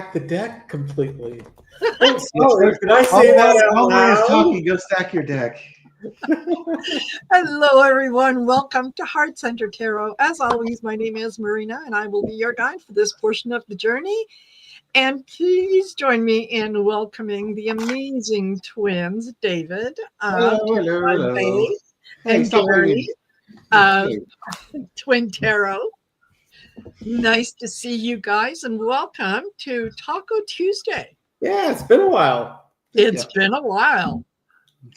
stack the deck completely. I'm sorry, did I say that out While Maria's loud? talking, go stack your deck. Hello, everyone. Welcome to Heart Center Tarot. As always, my name is Marina, and I will be your guide for this portion of the journey. And please join me in welcoming the amazing twins, David, Hello. and Gary, Twin Tarot. Nice to see you guys, and welcome to Taco Tuesday. Yeah, it's been a while. It's been a while.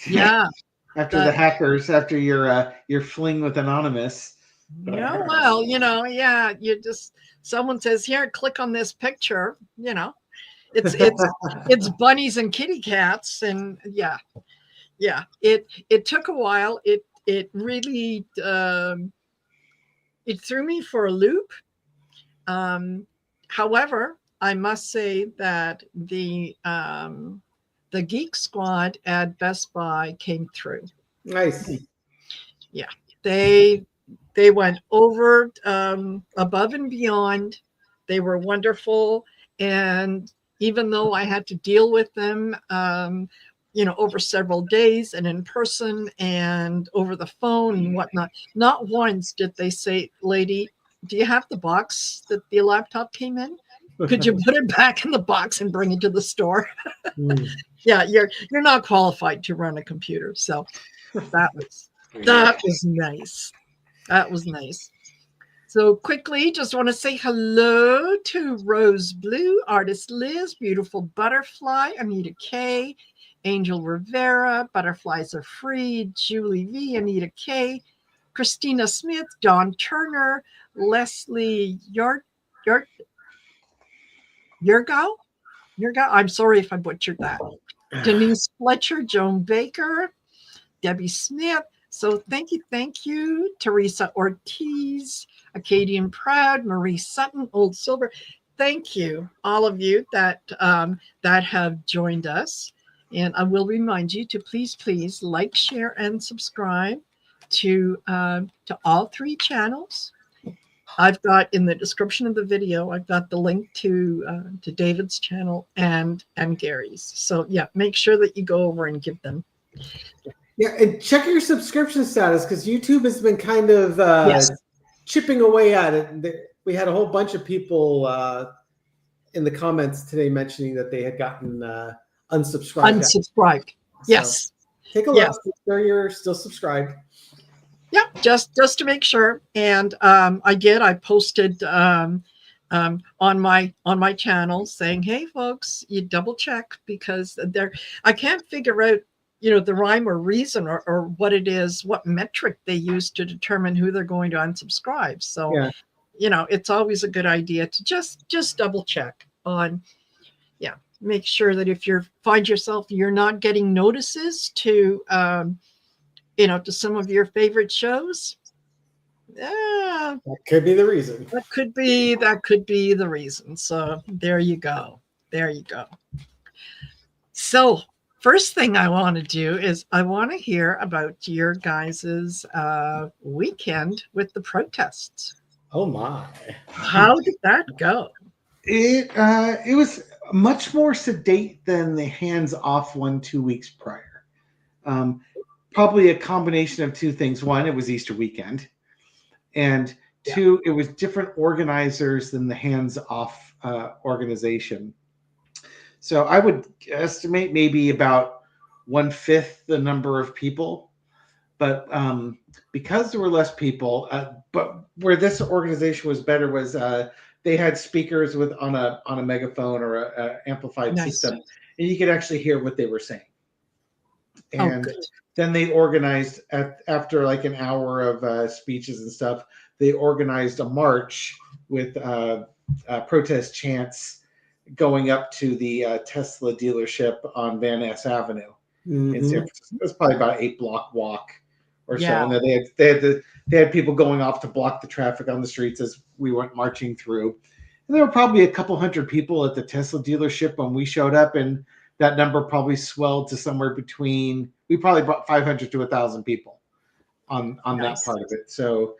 Yeah. After the hackers, after your fling with Anonymous. Yeah, well, you just someone says, here, click on this picture, it's bunnies and kitty cats, and it took a while. It really it threw me for a loop. However, I must say that the Geek Squad at Best Buy came through. Nice. Yeah, they went over above and beyond. They were wonderful, and even though I had to deal with them, over several days and in person and over the phone and whatnot, not once did they say, "Lady, do you have the box that the laptop came in? Could you put it back in the box and bring it to the store?" Yeah, you're not qualified to run a computer, so that was nice. That was nice. So quickly, just want to say hello to Rose Blue, Artist Liz, Beautiful Butterfly, Anita K, Angel Rivera, Butterflies Are Free, Julie V, Anita K, Christina Smith, Dawn Turner, Leslie Yurgo. I'm sorry if I butchered that. Denise Fletcher, Joan Baker, Debbie Smith. So thank you, Teresa Ortiz, Acadian Proud, Marie Sutton, Old Silver. Thank you, all of you that have joined us. And I will remind you to please like, share, and subscribe to all three channels. I've got in the description of the video, I've got the link to David's channel and Gary's. So yeah, make sure that you go over and give them. Yeah, and check your subscription status, because YouTube has been kind of chipping away at it. We had a whole bunch of people in the comments today mentioning that they had gotten unsubscribed. Unsubscribed. Yes. So take a look. Make sure you're still subscribed. Yeah, just to make sure. And I posted on my channel saying, hey folks, you double check, because I can't figure out the rhyme or reason or what it is, what metric they use to determine who they're going to unsubscribe. So it's always a good idea to just double check on. Make sure that if you find yourself, you're not getting notices to to some of your favorite shows. That could be the reason. That could be the reason. So there you go. So first thing I want to do is I want to hear about your guys's weekend with the protests. Oh my! How did that go? It was much more sedate than the hands-off one 2 weeks prior. Probably a combination of two things. One, it was Easter weekend. And two, it was different organizers than the hands-off organization. So I would estimate maybe about 1/5 the number of people. But because there were less people, but where this organization was better was they had speakers on a megaphone or a amplified system, and you could actually hear what they were saying. And then they organized after like an hour of speeches and stuff. They organized a march with protest chants going up to the Tesla dealership on Van Ness Avenue in San Francisco. It was probably about an 8-block walk or so. And then they had people going off to block the traffic on the streets as we went marching through. And there were probably a couple hundred people at the Tesla dealership when we showed up, and that number probably swelled to somewhere between, we probably brought 500 to 1,000 people on that part of it. So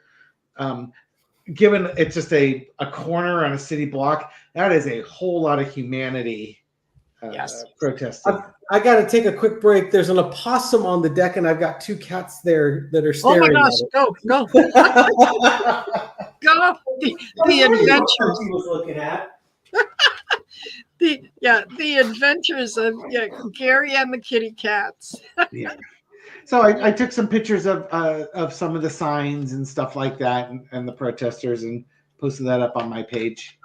given it's just a corner on a city block, that is a whole lot of humanity Yes. protesting. I got to take a quick break. There's an opossum on the deck, and I've got 2 cats there that are Oh staring. my gosh, go. Go. The adventures. He was looking at. The adventures of Gary and the kitty cats. Yeah. So I took some pictures of some of the signs and stuff like that, and the protesters, and posted that up on my page,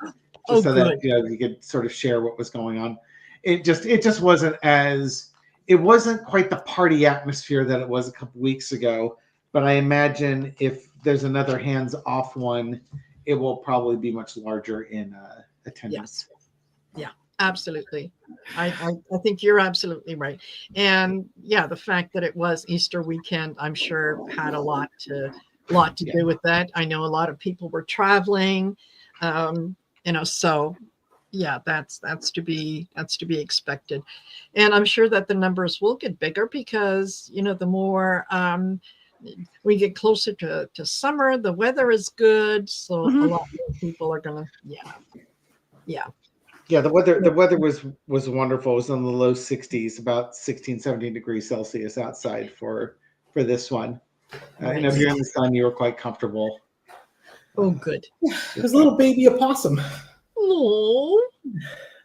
just so good. that you could sort of share what was going on. It just wasn't it wasn't quite the party atmosphere that it was a couple weeks ago. But I imagine if there's another hands-off one, it will probably be much larger in attendance. Yes. Yeah, absolutely. I think you're absolutely right. And the fact that it was Easter weekend, I'm sure had a lot to do with that. I know a lot of people were traveling, so that's to be expected. And I'm sure that the numbers will get bigger because, the more we get closer to summer, the weather is good. So a lot more people are going to, Yeah, the weather was wonderful. It was in the low 60s, about 16, 17 degrees Celsius outside for this one. Nice. If you're in the sun, you were quite comfortable. Oh, good. It was a little baby opossum. Oh.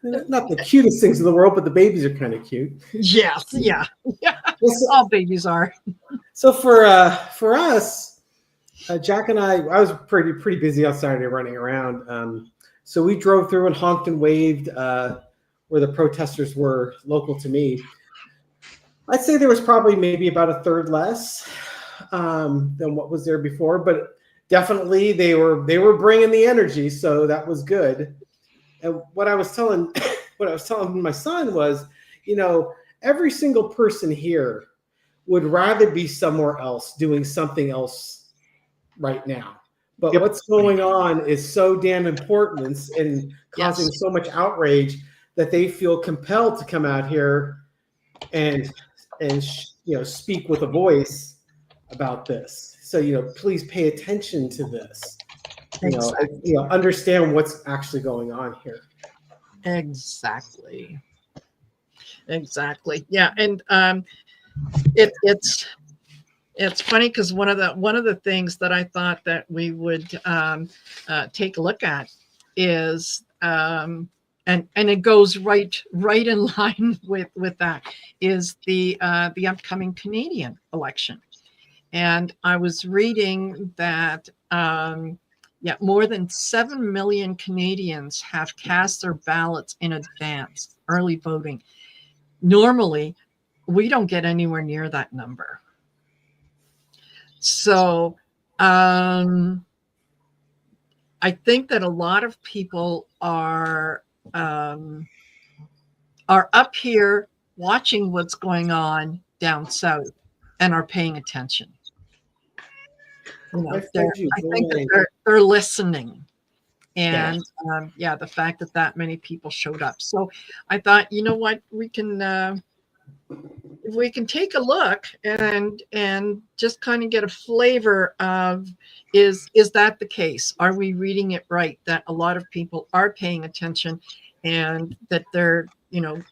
Not the cutest things in the world, but the babies are kind of cute. Yes, yeah. All babies are. So for us, Jack and I was pretty busy on Saturday running around. So we drove through and honked and waved where the protesters were local to me. I'd say there was probably maybe about a third less than what was there before, but definitely they were bringing the energy, so that was good. And what I was telling my son was, every single person here would rather be somewhere else doing something else right now. But what's going on is so damn important and causing so much outrage that they feel compelled to come out here and speak with a voice about this. So please pay attention to this. Understand what's actually going on here. Exactly. Yeah, and it's funny because one of the things that I thought that we would take a look at is and it goes right in line with that is the upcoming Canadian election. And I was reading that more than 7 million Canadians have cast their ballots in advance, early voting. Normally, we don't get anywhere near that number. So I think that a lot of people are up here watching what's going on down south and are paying attention. I think that they're listening. And the fact that many people showed up. So I thought, what, we can take a look and just kind of get a flavor of is that the case? Are we reading it right? That a lot of people are paying attention, and that they're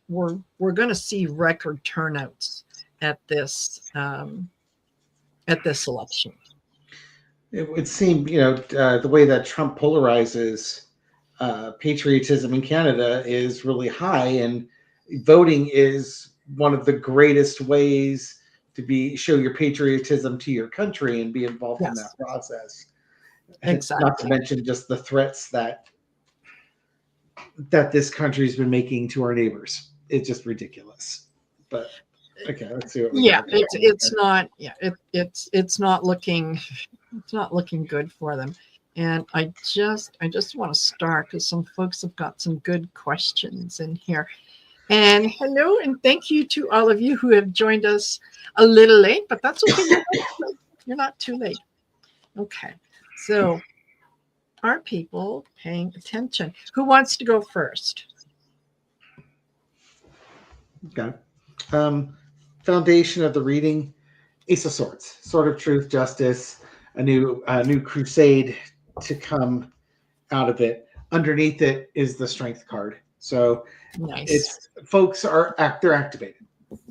we're going to see record turnouts at this election. It would seem, the way that Trump polarizes, patriotism in Canada is really high, and voting is one of the greatest ways to show your patriotism to your country and be involved in that process. Exactly. Not to mention just the threats that this country's been making to our neighbors. It's just ridiculous. But okay, let's see what we got. It's not looking good for them. And I just want to start because some folks have got some good questions in here. And hello and thank you to all of you who have joined us a little late, but that's okay. You're not too late. Okay, so are people paying attention? Who wants to go first? Okay. Foundation of the reading, Ace of Swords, Sword of Truth, Justice, a new crusade to come out of it. Underneath it is the strength card. So Nice. Folks they're activated.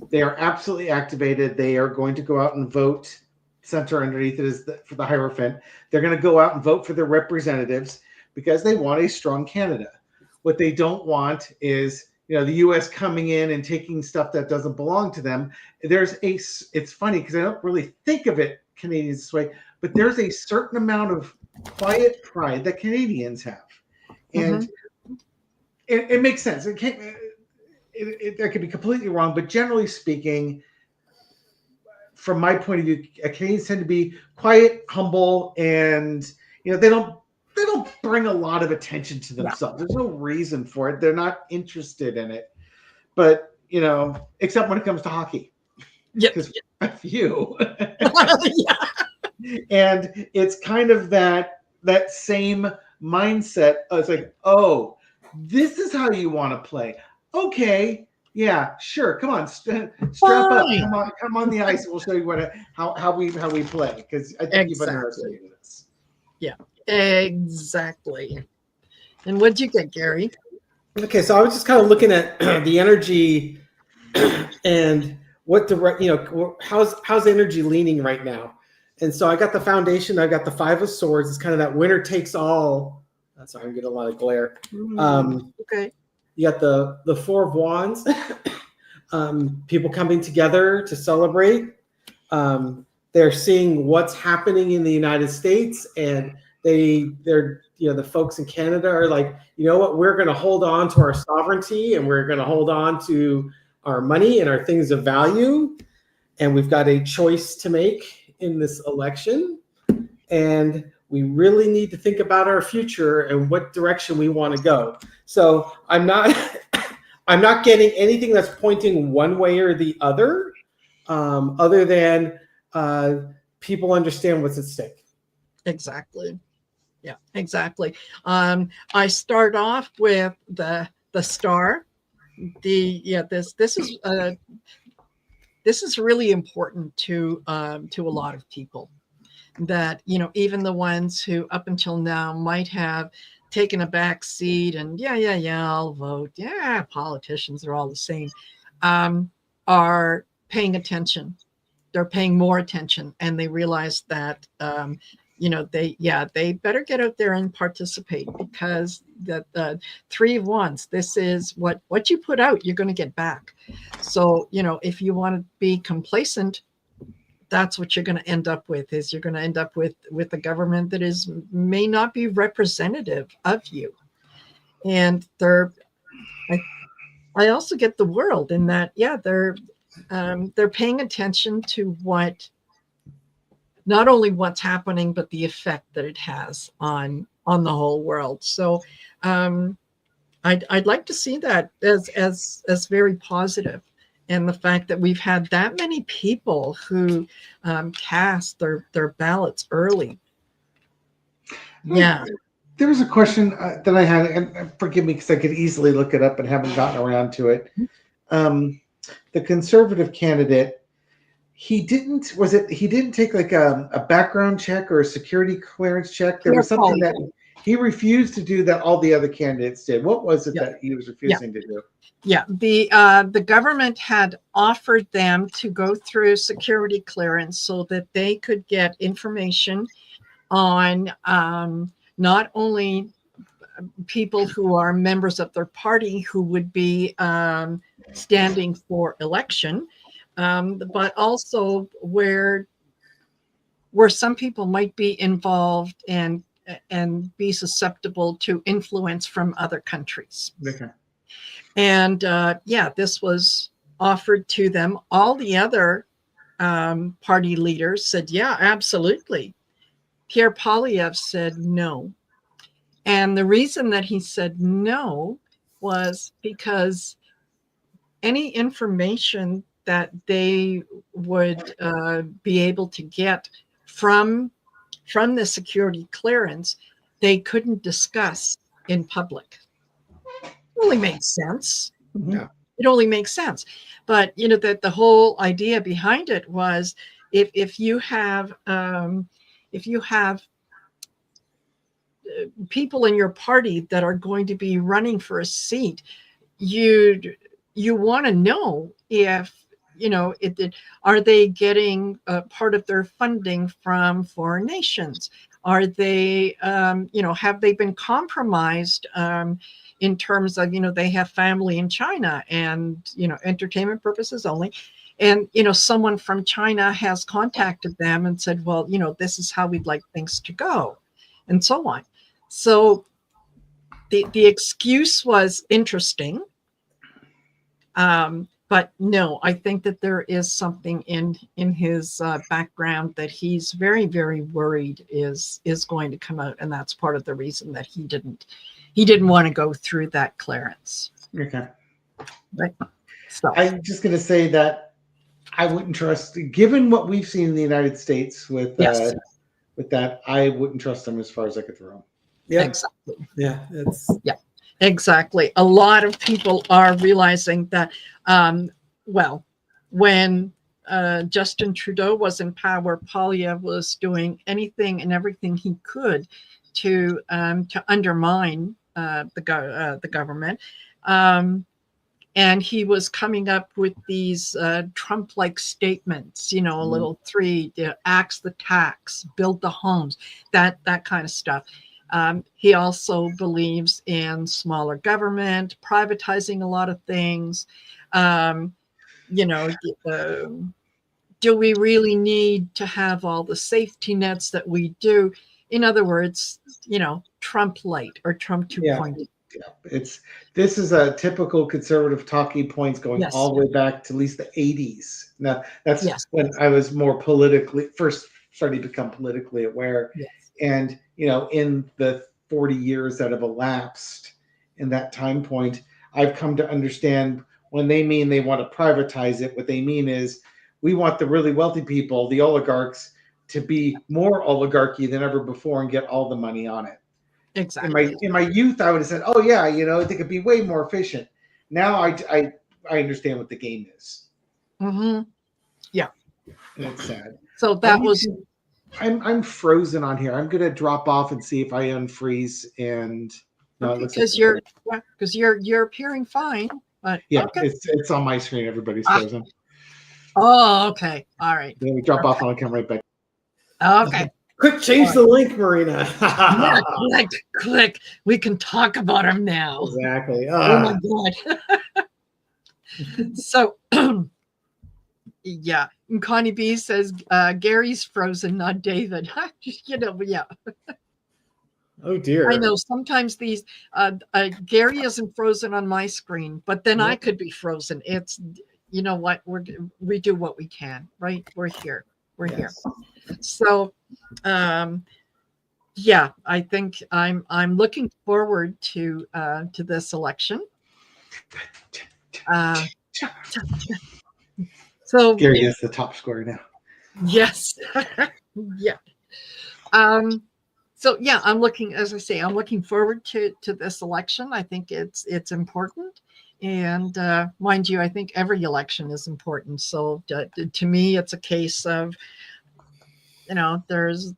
They are absolutely activated. They are going to go out and vote. Center underneath it is for the Hierophant. They're going to go out and vote for their representatives because they want a strong Canada. What they don't want is, the U.S. coming in and taking stuff that doesn't belong to them. It's funny because I don't really think of it Canadians this way, but there's a certain amount of quiet pride that Canadians have, and it makes sense. It can't. That could be completely wrong, but generally speaking, from my point of view, Canadians tend to be quiet, humble, and they don't bring a lot of attention to themselves. There's no reason for it. They're not interested in it. But except when it comes to hockey. Because a few. And it's kind of that same mindset. It's like, oh, this is how you want to play. Okay. Yeah, sure. Come on, strap up. Come on the ice. We'll show you how we play. Because I think you've underestimated this. Yeah, exactly. And what'd you get, Gary? Okay, so I was just kind of looking at the energy and how's energy leaning right now. And so I got the Foundation. I got the Five of Swords. It's kind of that winner takes all. Sorry, I'm getting a lot of glare. Okay. You got the Four of Wands. People coming together to celebrate. They're seeing what's happening in the United States, and they're the folks in Canada are like, you know what, we're going to hold on to our sovereignty, and we're going to hold on to our money and our things of value, and we've got a choice to make in this election, and we really need to think about our future and what direction we want to go. So I'm not getting anything that's pointing one way or the other, other than people understand what's at stake. Exactly. Yeah, exactly. I start off with the star. This is really important to a lot of people. That even the ones who up until now might have taken a back seat and I'll vote. Yeah, politicians are all the same. Are paying attention. They're paying more attention, and they realize that they better get out there and participate, because the Three of Wands, this is what you put out, you're going to get back. So if you want to be complacent, that's what you're going to end up with. Is you're going to end up with a government that may not be representative of you. And I also get the world in that, they're paying attention to not only what's happening, but the effect that it has on the whole world. So I'd like to see that as very positive. And the fact that we've had that many people who cast their ballots early. Yeah. There was a question that I had, and forgive me because I could easily look it up and haven't gotten around to it. The Conservative candidate, he didn't take like a background check or a security clearance check? There was something that he refused to do that all the other candidates did. What was it that he was refusing to do? Yeah, the government had offered them to go through security clearance so that they could get information on not only people who are members of their party who would be standing for election, but also where some people might be involved and be susceptible to influence from other countries. Okay. And this was offered to them. All the other party leaders said, yeah, absolutely. Pierre Poilievre said no. And the reason that he said no was because any information that they would be able to get from the security clearance, they couldn't discuss in public. Only makes sense. Yeah. It only makes sense. But that the whole idea behind it was if you have people in your party that are going to be running for a seat, you want to know if, are they getting part of their funding from foreign nations? Are they, have they been compromised in terms of, they have family in China and, entertainment purposes only. And, someone from China has contacted them and said, well, this is how we'd like things to go, and so on. So the excuse was interesting. But no, I think that there is something in his background that he's very, very worried is going to come out, and that's part of the reason that he didn't want to go through that clearance. Okay. Right. So I'm just going to say that I wouldn't trust, given what we've seen in the United States with yes. with that, I wouldn't trust him as far as I could throw him. Yeah, exactly. Yeah, it's Exactly. A lot of people are realizing that, when Justin Trudeau was in power, Poilievre was doing anything and everything he could to undermine the government. And he was coming up with these Trump-like statements, a little three, axe the tax, build the homes, that kind of stuff. He also believes in smaller government, privatizing a lot of things. Do we really need to have all the safety nets that we do? In other words, Trump light or Trump 2.0. Yeah, this is a typical conservative talking points going Yes. all the way back to at least the 80s. Now, that's yes. when I was more first starting to become politically aware. Yes. And, in the 40 years that have elapsed in that time point, I've come to understand when they mean they want to privatize it, what they mean is we want the really wealthy people, the oligarchs, to be more oligarchy than ever before and get all the money on it. Exactly. In my youth, I would have said, "Oh yeah, they could be way more efficient." Now I understand what the game is. Mm-hmm. Yeah, and it's sad. So that was. I'm frozen on here. I'm gonna drop off and see if I unfreeze. And no, it looks because you're appearing fine. But yeah, okay. it's on my screen. Everybody's frozen. Oh, okay. All right. Then we drop off and I'll come right back. Okay. Quick, change the link, Marina. Yeah, click. We can talk about him now. Exactly. Oh my God. So, yeah. And Connie B says Gary's frozen, not David. Yeah. Oh dear. I know sometimes these Gary isn't frozen on my screen, but then I could be frozen. It's what we do what we can, right? We're here. Here. So, yeah, I think I'm looking forward to this election. So Gary is the top scorer now. Yes. Yeah. So yeah, I'm looking forward to this election. I think it's important. And mind you, I think every election is important. So to me, it's a case of, there's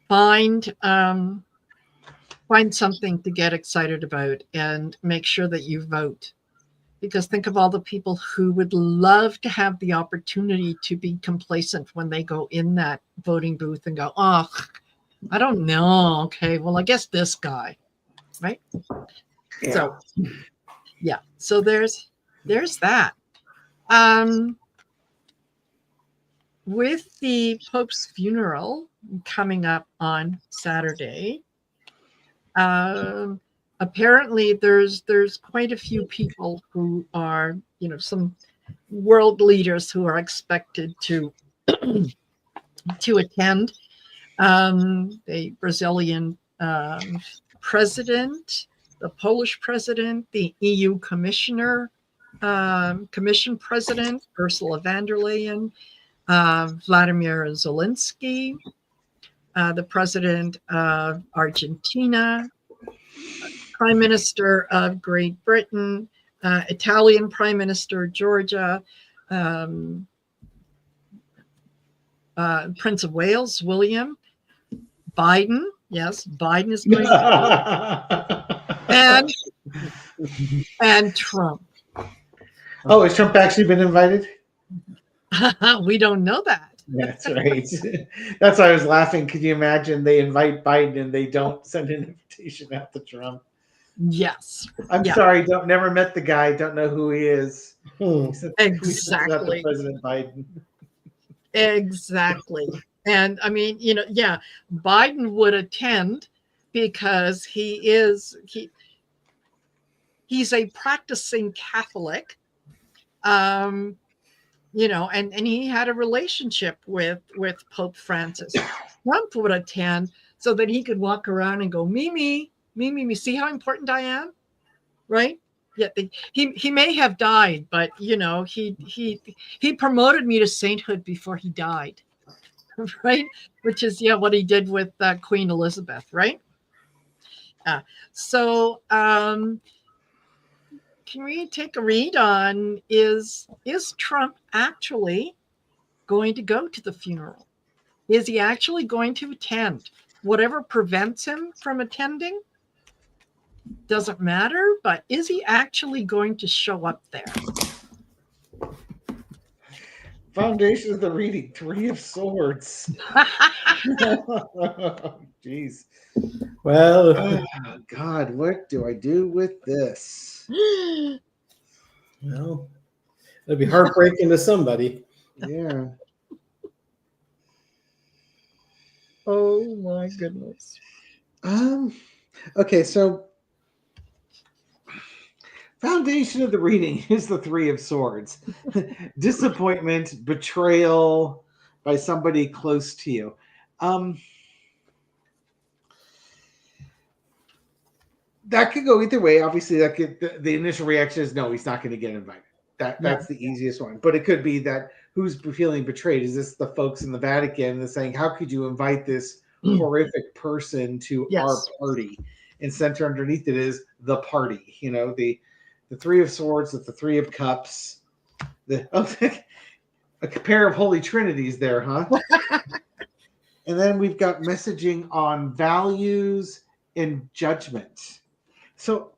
find something to get excited about and make sure that you vote. Because think of all the people who would love to have the opportunity to be complacent when they go in that voting booth and go, oh, I don't know. Okay, well, I guess this guy, right? Yeah. So, yeah. So there's that. With the Pope's funeral coming up on Saturday, apparently there's quite a few people who are, some world leaders who are expected to attend. The Brazilian president, the Polish president, the EU commission president, Ursula von der Leyen, Vladimir Zelensky, the president of Argentina, Prime Minister of Great Britain, Italian Prime Minister Georgia, Prince of Wales, William, Biden, Yes, Biden is going to and Trump. Oh, has Trump actually been invited? We don't know that. That's right. That's why I was laughing. Could you imagine they invite Biden and they don't send an invitation out to Trump? Yes. I'm sorry, never met the guy, don't know who he is. Exactly. Not President Biden. Exactly. And I mean, Biden would attend because he's a practicing Catholic. And he had a relationship with Pope Francis. Trump would attend so that he could walk around and go, me, see how important I am, right? Yeah, he may have died, but he promoted me to sainthood before he died, right? Which is what he did with Queen Elizabeth, right? So can we take a read on is Trump actually going to go to the funeral? Is he actually going to attend? Whatever prevents him from attending doesn't matter, but is he actually going to show up there? Foundation of the reading, Three of Swords. Jeez. Well, oh, God, what do I do with this? Well, it'll be heartbreaking to somebody. Yeah. Oh my goodness. Okay, so foundation of the reading is the Three of Swords. Disappointment, betrayal by somebody close to you. That could go either way. Obviously, the initial reaction is no, he's not going to get invited. That's the easiest one. But it could be that who's feeling betrayed? Is this the folks in the Vatican that's saying, how could you invite this horrific person to our party? And center underneath it is the party. The Three of Swords, the Three of Cups, a pair of Holy Trinities there, huh? And then we've got messaging on values and judgment. So,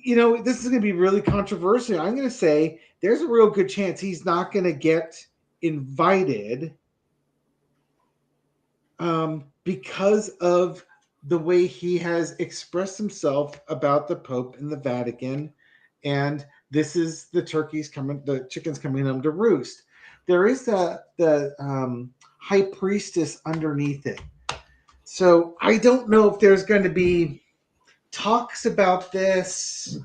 this is going to be really controversial. I'm going to say there's a real good chance he's not going to get invited because of the way he has expressed himself about the Pope and the Vatican. And this is the chicken's coming home to roost. There is the high priestess underneath it. So I don't know if there's going to be talks about this.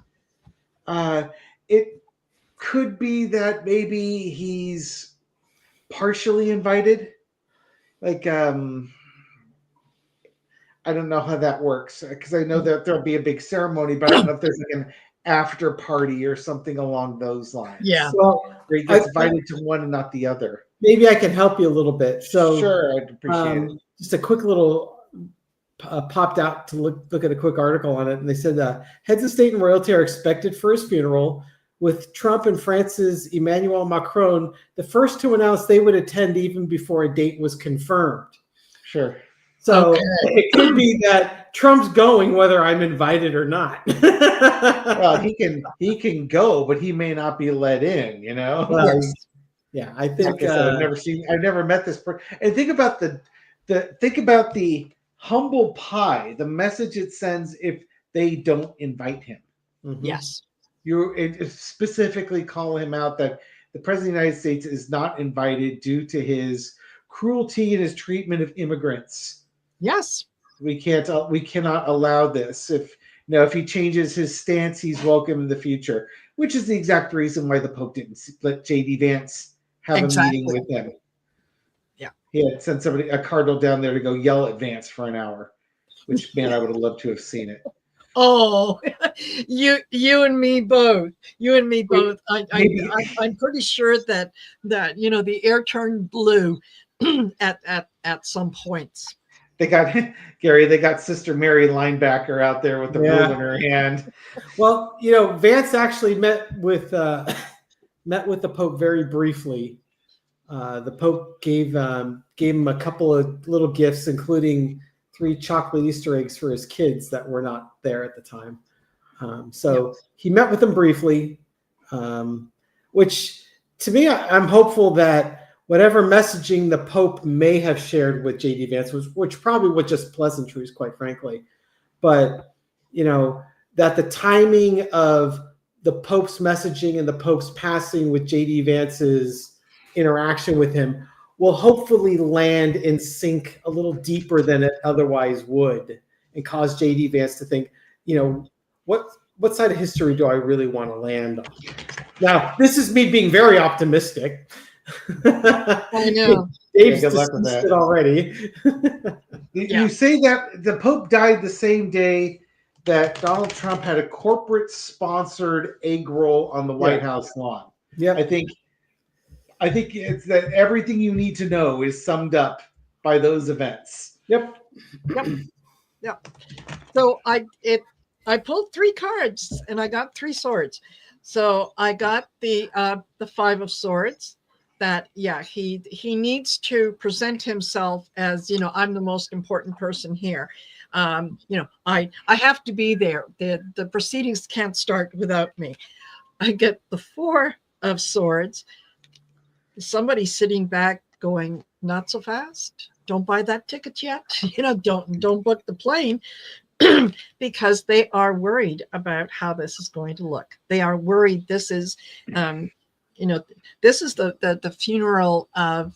It could be that maybe he's partially invited. Like, I don't know how that works because I know that there'll be a big ceremony, but I don't know if there's like an after party or something along those lines. Yeah. Well, where he gets invited to one and not the other. Maybe I can help you a little bit. So sure, I'd appreciate it. Just a quick little popped out to look at a quick article on it, and they said heads of state and royalty are expected for his funeral, with Trump and France's Emmanuel Macron the first to announce they would attend even before a date was confirmed. Sure. So it could be that Trump's going whether I'm invited or not. Well, he can go, but he may not be let in. Well, yeah, I think like I said, I've never met this person. And think about the humble pie, the message it sends if they don't invite him. Mm-hmm. Yes. You specifically call him out that the President of the United States is not invited due to his cruelty and his treatment of immigrants. Yes. We cannot allow this. If he changes his stance, he's welcome in the future, which is the exact reason why the Pope didn't let J.D. Vance have a meeting with him. Yeah. He had sent a cardinal down there to go yell at Vance for an hour, which, man, I would have loved to have seen it. Oh, you and me both. You and me both. I'm pretty sure that the air turned blue at some points. They got Sister Mary linebacker out there with the blue in her hand. Well, Vance actually met with the Pope very briefly. The Pope gave him a couple of little gifts, including 3 chocolate Easter eggs for his kids that were not there at the time. So he met with them briefly, which to me, I'm hopeful that whatever messaging the Pope may have shared with J.D. Vance, which probably was just pleasantries, quite frankly, but, you know, that the timing of the Pope's messaging and the Pope's passing with J.D. Vance's interaction with him will hopefully land in sync a little deeper than it otherwise would, and cause J.D. Vance to think, you know, what side of history do I really want to land on? Now, this is me being very optimistic. I know. Dave's dismissed it already. You say that the Pope died the same day that Donald Trump had a corporate-sponsored egg roll on the White House lawn. Yeah, I think it's that everything you need to know is summed up by those events. Yep. So I pulled 3 cards and I got 3 swords. So I got the 5 of swords. That he needs to present himself as, you know, I'm the most important person here. You know, I have to be there. The proceedings can't start without me. I get the 4 of swords. Somebody sitting back going, not so fast. Don't buy that ticket yet. You know, don't book the plane. Because they are worried about how this is going to look. They are worried this is, you know, this is the funeral of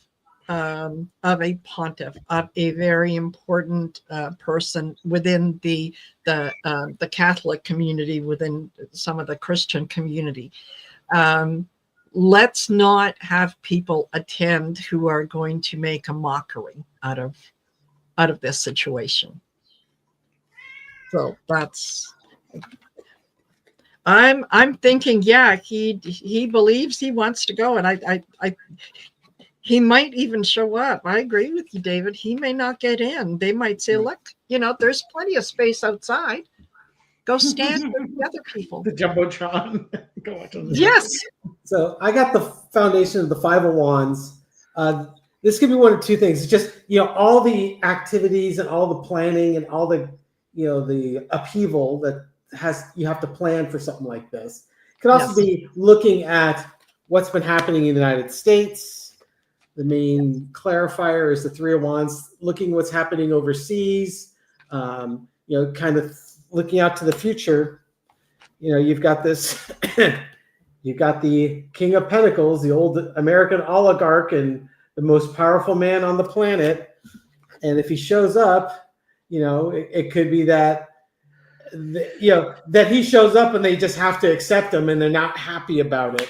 a pontiff, of a very important person within the Catholic community, within some of the Christian community. Let's not have people attend who are going to make a mockery out of this situation. So that's, I'm thinking, he believes he wants to go, and he might even show up. I agree with you, David. He may not get in. They might say, look, you know, there's plenty of space outside. Go stand with the other people. The Jumbotron. Go watch on the Yes. So I got the foundation of the 5 of Wands. This could be one of 2 things. It's just, you know, all the activities and all the planning and all the, you know, the upheaval that you have to plan for something like this. It could also be looking at what's been happening in the United States. The main clarifier is the 3 of Wands, looking what's happening overseas, you know, kind of looking out to the future. You know, you've got this, you've got the King of Pentacles, the old American oligarch and the most powerful man on the planet. And if he shows up, you know, it could be that, you know, that he shows up and they just have to accept him and they're not happy about it.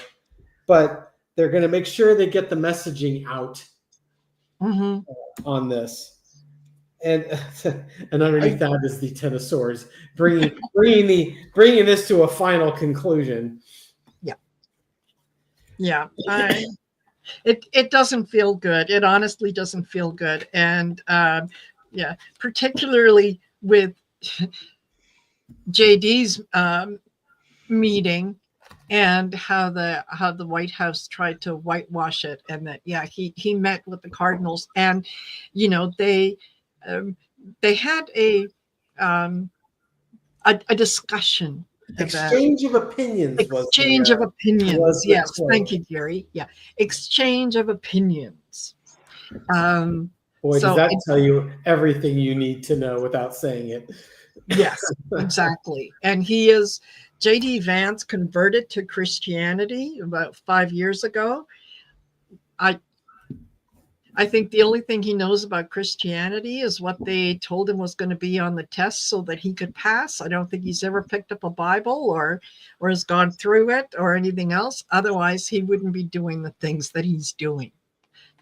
But they're going to make sure they get the messaging out on this. And underneath that is the 10 of Swords, bringing this to a final conclusion. Yeah. It doesn't feel good. It honestly doesn't feel good. And particularly with JD's meeting and how the White House tried to whitewash it, and that he met with the cardinals, and you know they had a discussion. Exchange of opinions. Exchange of opinions. Yes, thank you, Gary. Yeah, exchange of opinions. Boy, does that tell you everything you need to know without saying it. Yes, exactly. And he is, J.D. Vance converted to Christianity about 5 years ago. I think the only thing he knows about Christianity is what they told him was going to be on the test so that he could pass. I don't think he's ever picked up a Bible or has gone through it or anything else. Otherwise, he wouldn't be doing the things that he's doing.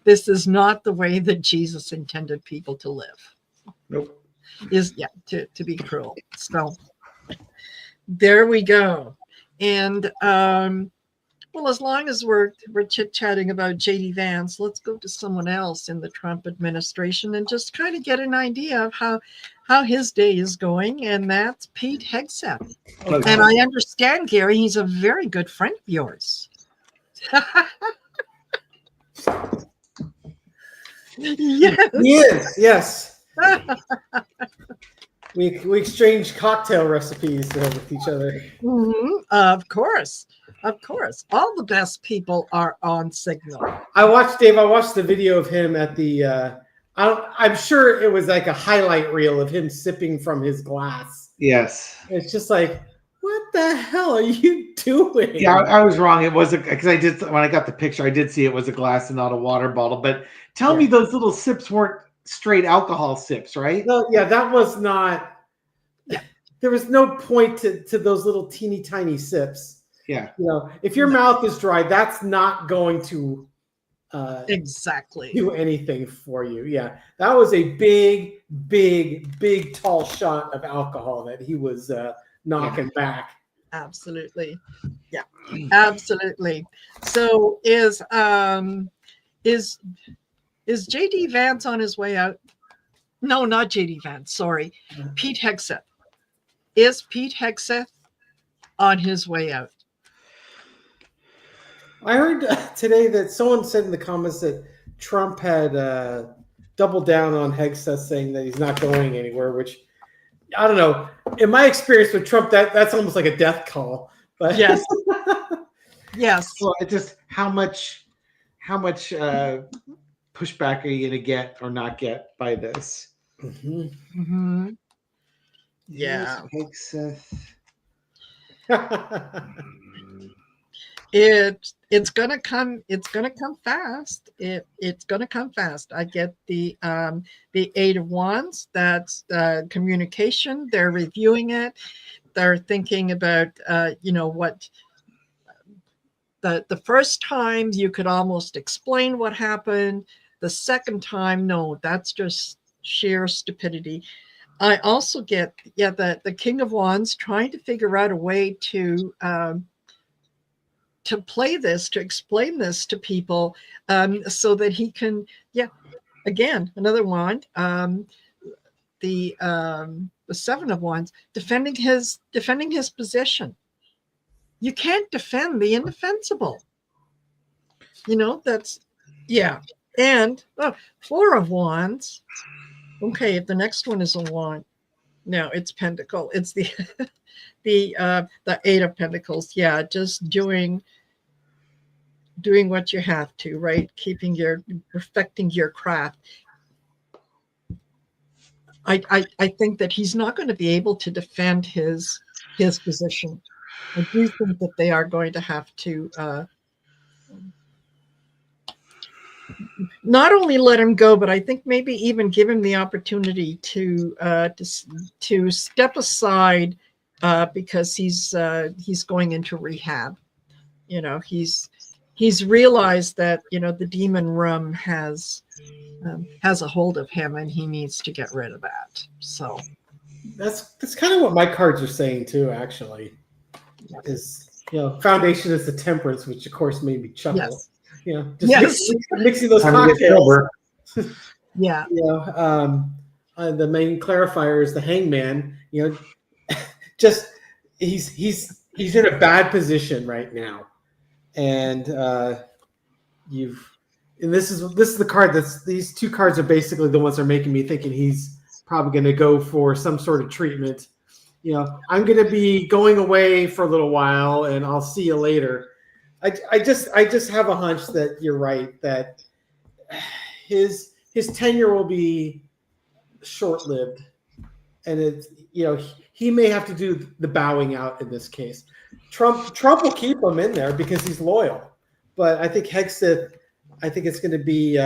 This is not the way that Jesus intended people to live. Nope. To be cruel. So there we go. And well, as long as we're chit-chatting about J.D. Vance, let's go to someone else in the Trump administration and just kind of get an idea of how his day is going, and that's Pete Hegseth. Okay. And I understand, Gary, he's a very good friend of yours. Yes. He is, yes. We exchange cocktail recipes with each other. Of course. All the best people are on Signal. I watched the video of him at the I'm sure it was like a highlight reel of him sipping from his glass. Yes. It's just like, what the hell are you doing? Yeah, I was wrong. It wasn't, because I did, when I got the picture, I did see it was a glass and not a water bottle. But tell me those little sips weren't straight alcohol sips, right? No, yeah, that was not. There was no point to those little teeny tiny sips. Yeah. You know, if your mouth is dry, that's not going to exactly do anything for you. Yeah, that was a big, tall shot of alcohol that he was knocking back. Absolutely. Yeah, absolutely. So is JD Vance on his way out? No, not JD Vance. Sorry, Pete Hegseth. Is Pete Hegseth on his way out? I heard today that someone said in the comments that Trump had doubled down on Hegseth, saying that he's not going anywhere, which I don't know. In my experience with Trump, that's almost like a death call. But yes. Yes. Well, it just how much pushback are you going to get or not get by this? Yeah. Hegseth. It's gonna come fast. It's gonna come fast. I get the Eight of Wands. That's communication. They're reviewing it. They're thinking about what the first time you could almost explain what happened. The second time, no, that's just sheer stupidity. I also get the King of Wands trying to figure out a way to play this, to explain this to people, so that he can, again, another wand, the Seven of Wands, defending his position. You can't defend the indefensible. That's, and Four of Wands. Okay, if the next one is a wand, no, it's Pentacle. It's the the Eight of Pentacles. Yeah, just doing what you have to, right? Perfecting your craft. I think that he's not going to be able to defend his position. I do think that they are going to have to not only let him go, but I think maybe even give him the opportunity to step aside, because he's going into rehab. He's realized that the demon room has a hold of him, and he needs to get rid of that. So that's kind of what my cards are saying too. Actually, is foundation is the temperance, which of course made me chuckle. Yes. Just mixing those cocktails. Yeah. The main clarifier is the hangman. Just he's in a bad position right now, and this is the card these two cards are basically the ones that are making me thinking he's probably going to go for some sort of treatment. I'm going to be going away for a little while, and I'll see you later. I just have a hunch that you're right, that his tenure will be short-lived, and it's he may have to do the bowing out in this case. Trump will keep him in there because he's loyal, but I think Hegseth, I think it's going to be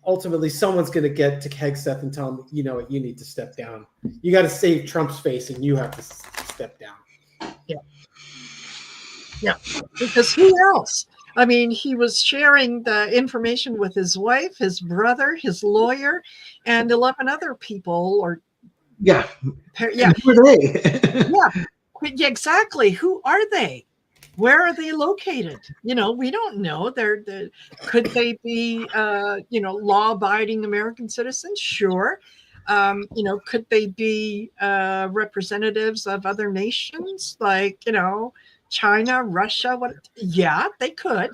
ultimately someone's going to get to Hegseth and tell him, you need to step down. You got to save Trump's face, and you have to step down. Yeah, because who else? I mean, he was sharing the information with his wife, his brother, his lawyer, and 11 other people. Who are they? Yeah, exactly. Who are they? Where are they located? We don't know. Could they be, law-abiding American citizens? Sure. Could they be representatives of other nations, like China, Russia? Yeah, they could.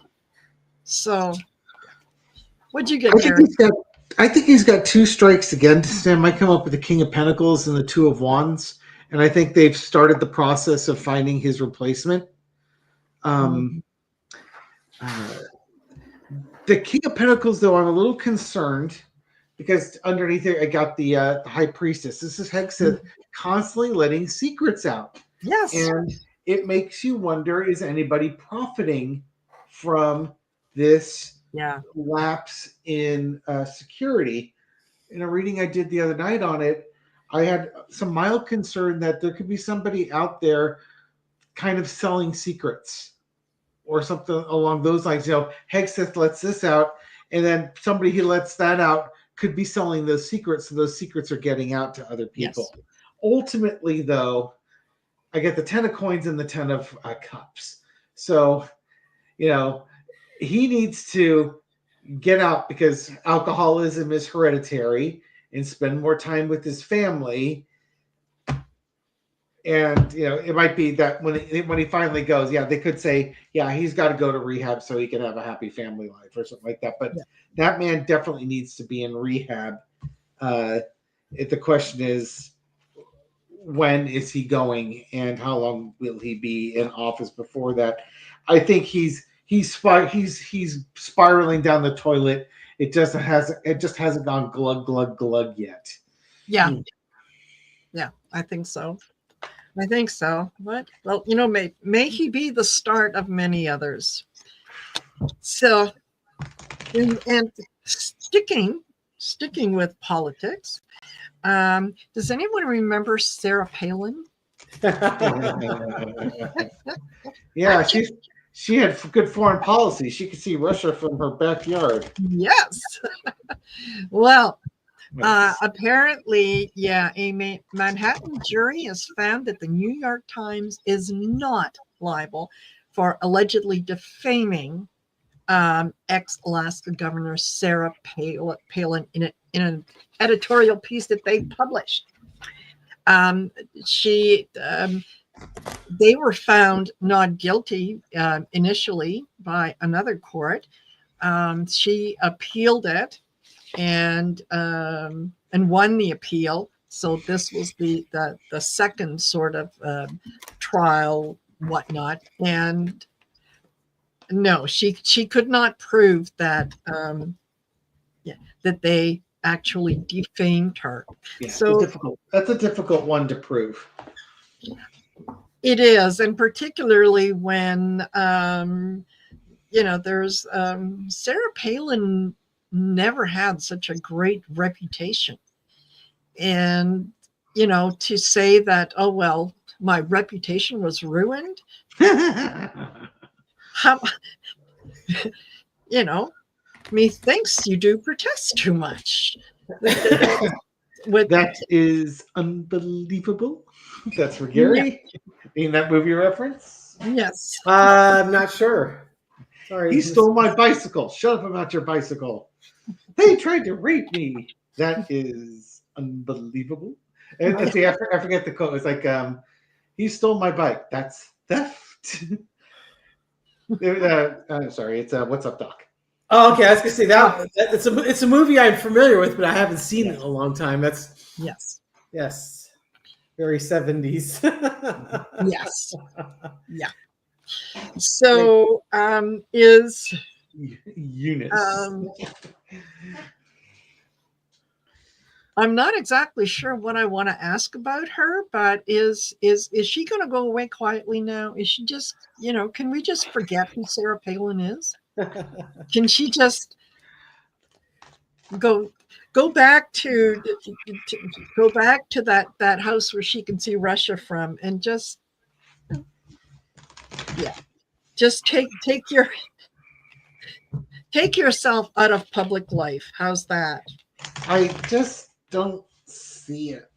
So, what'd you get, Gary? I think he's got two strikes against him. I come up with the King of Pentacles and the Two of Wands, and I think they've started the process of finding his replacement. The King of Pentacles, though, I'm a little concerned because underneath it, I got the High Priestess. This is Hegseth constantly letting secrets out. Yes. And it makes you wonder, is anybody profiting from this lapse in security? In a reading I did the other night on it, I had some mild concern that there could be somebody out there kind of selling secrets or something along those lines. You know, Hegseth lets this out, and then somebody who lets that out could be selling those secrets, so those secrets are getting out to other people. Yes. Ultimately, though, I get the 10 of coins and the 10 of cups. So, you know, he needs to get out because alcoholism is hereditary and spend more time with his family. And, you know, it might be that when he finally goes, they could say, he's got to go to rehab so he can have a happy family life or something like that. But that man definitely needs to be in rehab. The question is, when is he going and how long will he be in office before that? I think he's spiraling down the toilet. It just hasn't gone glug glug glug yet. Yeah. I think so. But well, you know, may he be the start of many others. So, and sticking with politics. Does anyone remember Sarah Palin? Yeah, she had good foreign policy. She could see Russia from her backyard. Yes. Well, apparently, a Manhattan jury has found that the New York Times is not liable for allegedly defaming ex-Alaska Governor Sarah Palin in an editorial piece that they published. They were found not guilty initially by another court. She appealed it and won the appeal. So this was the second sort of trial, whatnot, and no, she could not prove that that they actually defamed her. Yeah, so that's a difficult one to prove. It is, and particularly when there's Sarah Palin never had such a great reputation, and to say that, oh well, my reputation was ruined. Methinks you do protest too much. That is unbelievable. That's for Gary. In that movie reference? Yes. I'm not sure. Sorry. He stole my bicycle. Shut up about your bicycle. They tried to rape me. That is unbelievable. And see, I forget the quote. It's like, he stole my bike. That's theft. I'm sorry. It's What's Up, Doc? Oh, okay. I was gonna say that it's a movie I'm familiar with, but I haven't seen it in a long time. That's yes, very 70s. Yes, yeah. So is Eunice. I'm not exactly sure what I want to ask about her, but is she going to go away quietly now? Is she just, can we just forget who Sarah Palin is? Can she just go back to that house where she can see Russia from and just take yourself out of public life? How's that? I just don't see it.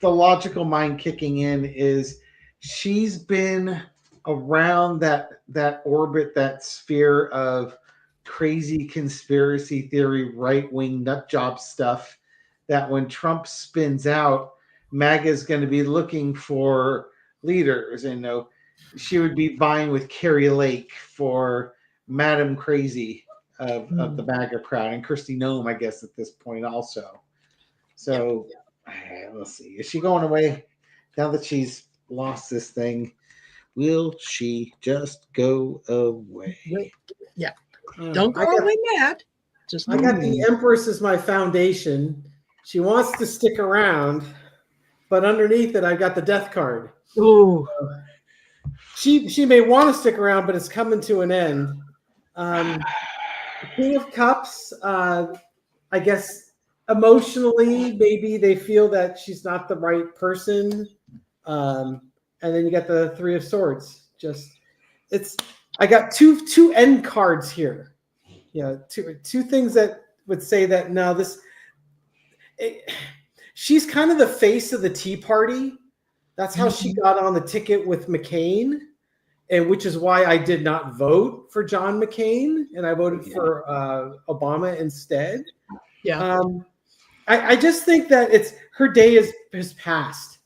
The logical mind kicking in is she's been around that orbit, that sphere of crazy conspiracy theory, right-wing nut job stuff, that when Trump spins out, MAGA is going to be looking for leaders. And she would be vying with Carrie Lake for Madam Crazy. of the MAGA crowd, and Kristi Noem, I guess, at this point also. So let's see. Is she going away now that she's lost this thing? Will she just go away? Yeah. Don't go away mad. Just I got the Empress as my foundation. She wants to stick around, but underneath it, I got the Death card. Ooh. She may want to stick around, but it's coming to an end. King of Cups, I guess emotionally, maybe they feel that she's not the right person. And then you got the Three of Swords. I got two end cards here. Two things that would say that no, she's kind of the face of the Tea Party. That's how she got on the ticket with McCain, and which is why I did not vote for John McCain, and I voted for Obama instead. Yeah. I just think that her day has passed,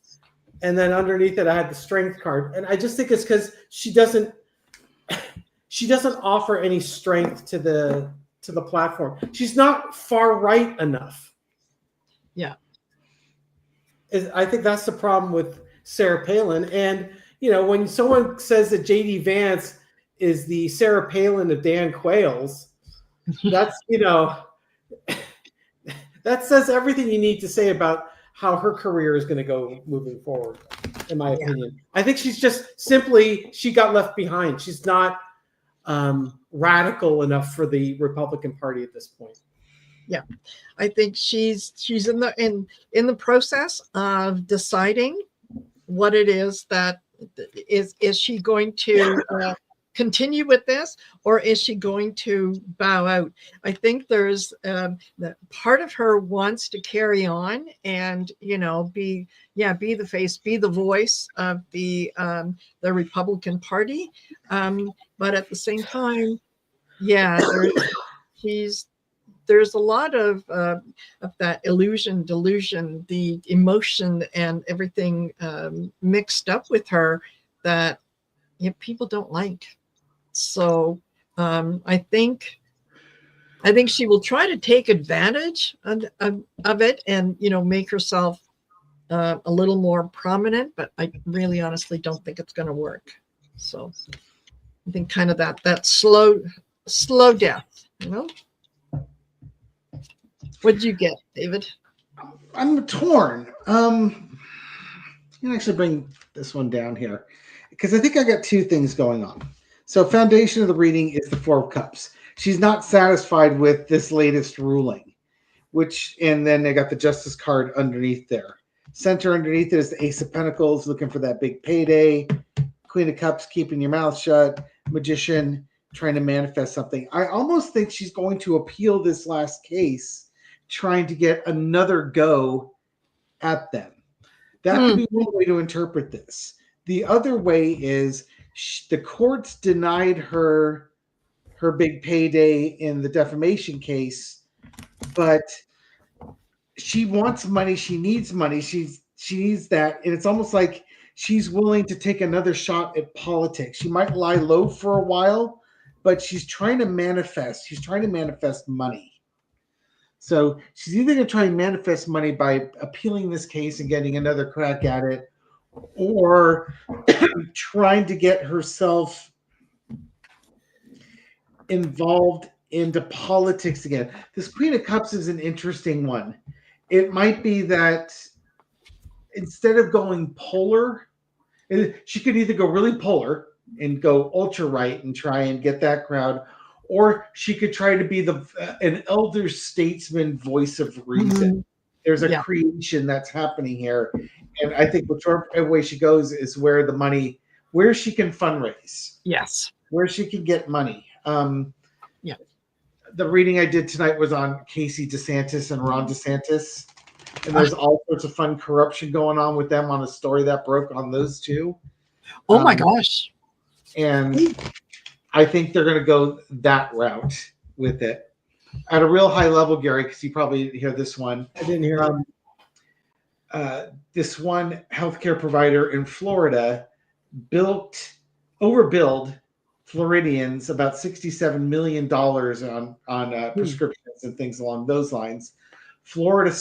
and then underneath it I had the Strength card, and I just think it's because she doesn't offer any strength to the platform. She's not far right enough. Yeah. I think that's the problem with Sarah Palin. And, when someone says that J.D. Vance is the Sarah Palin of Dan Quayle's, that's, that says everything you need to say about how her career is going to go moving forward, in my opinion. I think she's just she got left behind. She's not radical enough for the Republican Party at this point. Yeah, I think she's in the process of deciding what it is that is she going to continue with this, or is she going to bow out? I think there's that part of her wants to carry on and be the face, be the voice of the Republican Party, but at the same time, there's a lot of that illusion, delusion, the emotion, and everything mixed up with her that people don't like. So I think she will try to take advantage of it and make herself a little more prominent. But I really, honestly, don't think it's going to work. So I think kind of that slow death. What did you get, David? I'm torn. You can actually bring this one down here because I think I got two things going on. So foundation of the reading is the Four of Cups. She's not satisfied with this latest ruling, and then they got the Justice card underneath there. Center underneath it is the Ace of Pentacles, looking for that big payday. Queen of Cups, keeping your mouth shut. Magician, trying to manifest something. I almost think she's going to appeal this last case, trying to get another go at them. That could be one way to interpret this. The other way is the courts denied her big payday in the defamation case, but she wants money. She needs money. She needs that. And it's almost like she's willing to take another shot at politics. She might lie low for a while, but she's trying to manifest. She's trying to manifest money. So she's either going to try and manifest money by appealing this case and getting another crack at it, or trying to get herself involved into politics again. This Queen of Cups is an interesting one. It might be that instead of going polar, she could either go really polar and go ultra right and try and get that crowd, or she could try to be an elder statesman voice of reason. There's a creation that's happening here. And I think whichever way she goes is where she can fundraise. Yes. Where she can get money. The reading I did tonight was on Casey DeSantis and Ron DeSantis. And there's all sorts of fun corruption going on with them on a story that broke on those two. Oh my gosh. And I think they're going to go that route with it. At a real high level, Gary, because you probably hear this one. I didn't hear this one healthcare provider in Florida overbilled Floridians about $67 million on prescriptions and things along those lines. Florida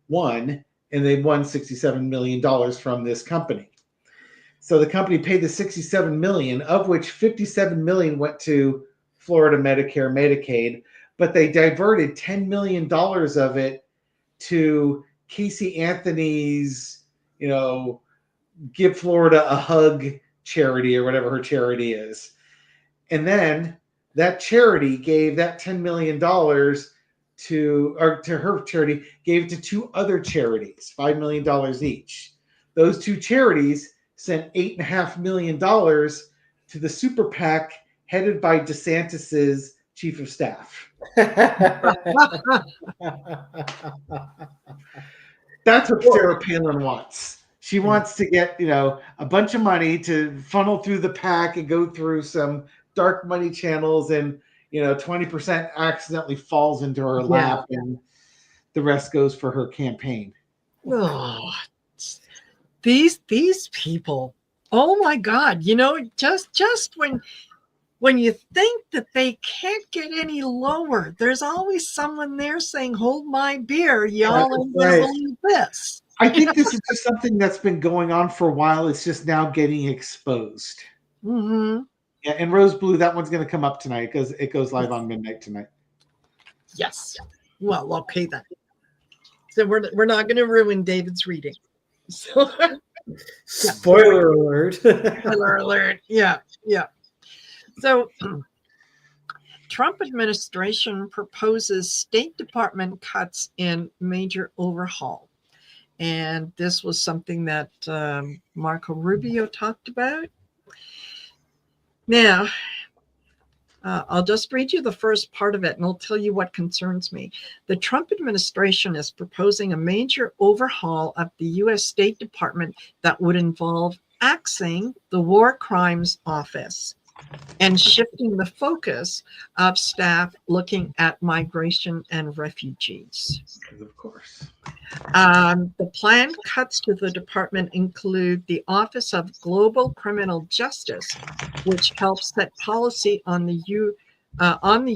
won, and they won $67 million from this company. So the company paid the $67 million, of which $57 million went to Florida Medicare, Medicaid, but they diverted $10 million of it to Casey Anthony's, Give Florida a Hug charity, or whatever her charity is. And then that charity gave that $10 million to her charity, gave it to two other charities, $5 million each. Those two charities sent $8.5 million to the super PAC headed by DeSantis's chief of staff. That's what Sarah Palin wants. She wants to get, a bunch of money to funnel through the PAC and go through some dark money channels, and 20% accidentally falls into her lap, and the rest goes for her campaign. Oh, these people. Oh my God! Just when you think that they can't get any lower, there's always someone there saying, "Hold my beer, y'all ain't gonna believe this." I think this is just something that's been going on for a while. It's just now getting exposed. Mm-hmm. Yeah, and Rose Blue, that one's going to come up tonight because it goes live on midnight tonight. Yes. Well, okay then. So we're not going to ruin David's reading. So, Spoiler alert. Spoiler alert. Yeah. So, Trump administration proposes State Department cuts in major overhaul. And this was something that Marco Rubio talked about. Now, I'll just read you the first part of it, and I'll tell you what concerns me. The Trump administration is proposing a major overhaul of the U.S. State Department that would involve axing the War Crimes Office and shifting the focus of staff looking at migration and refugees. Of course. The planned cuts to the department include the Office of Global Criminal Justice, which helps set policy on the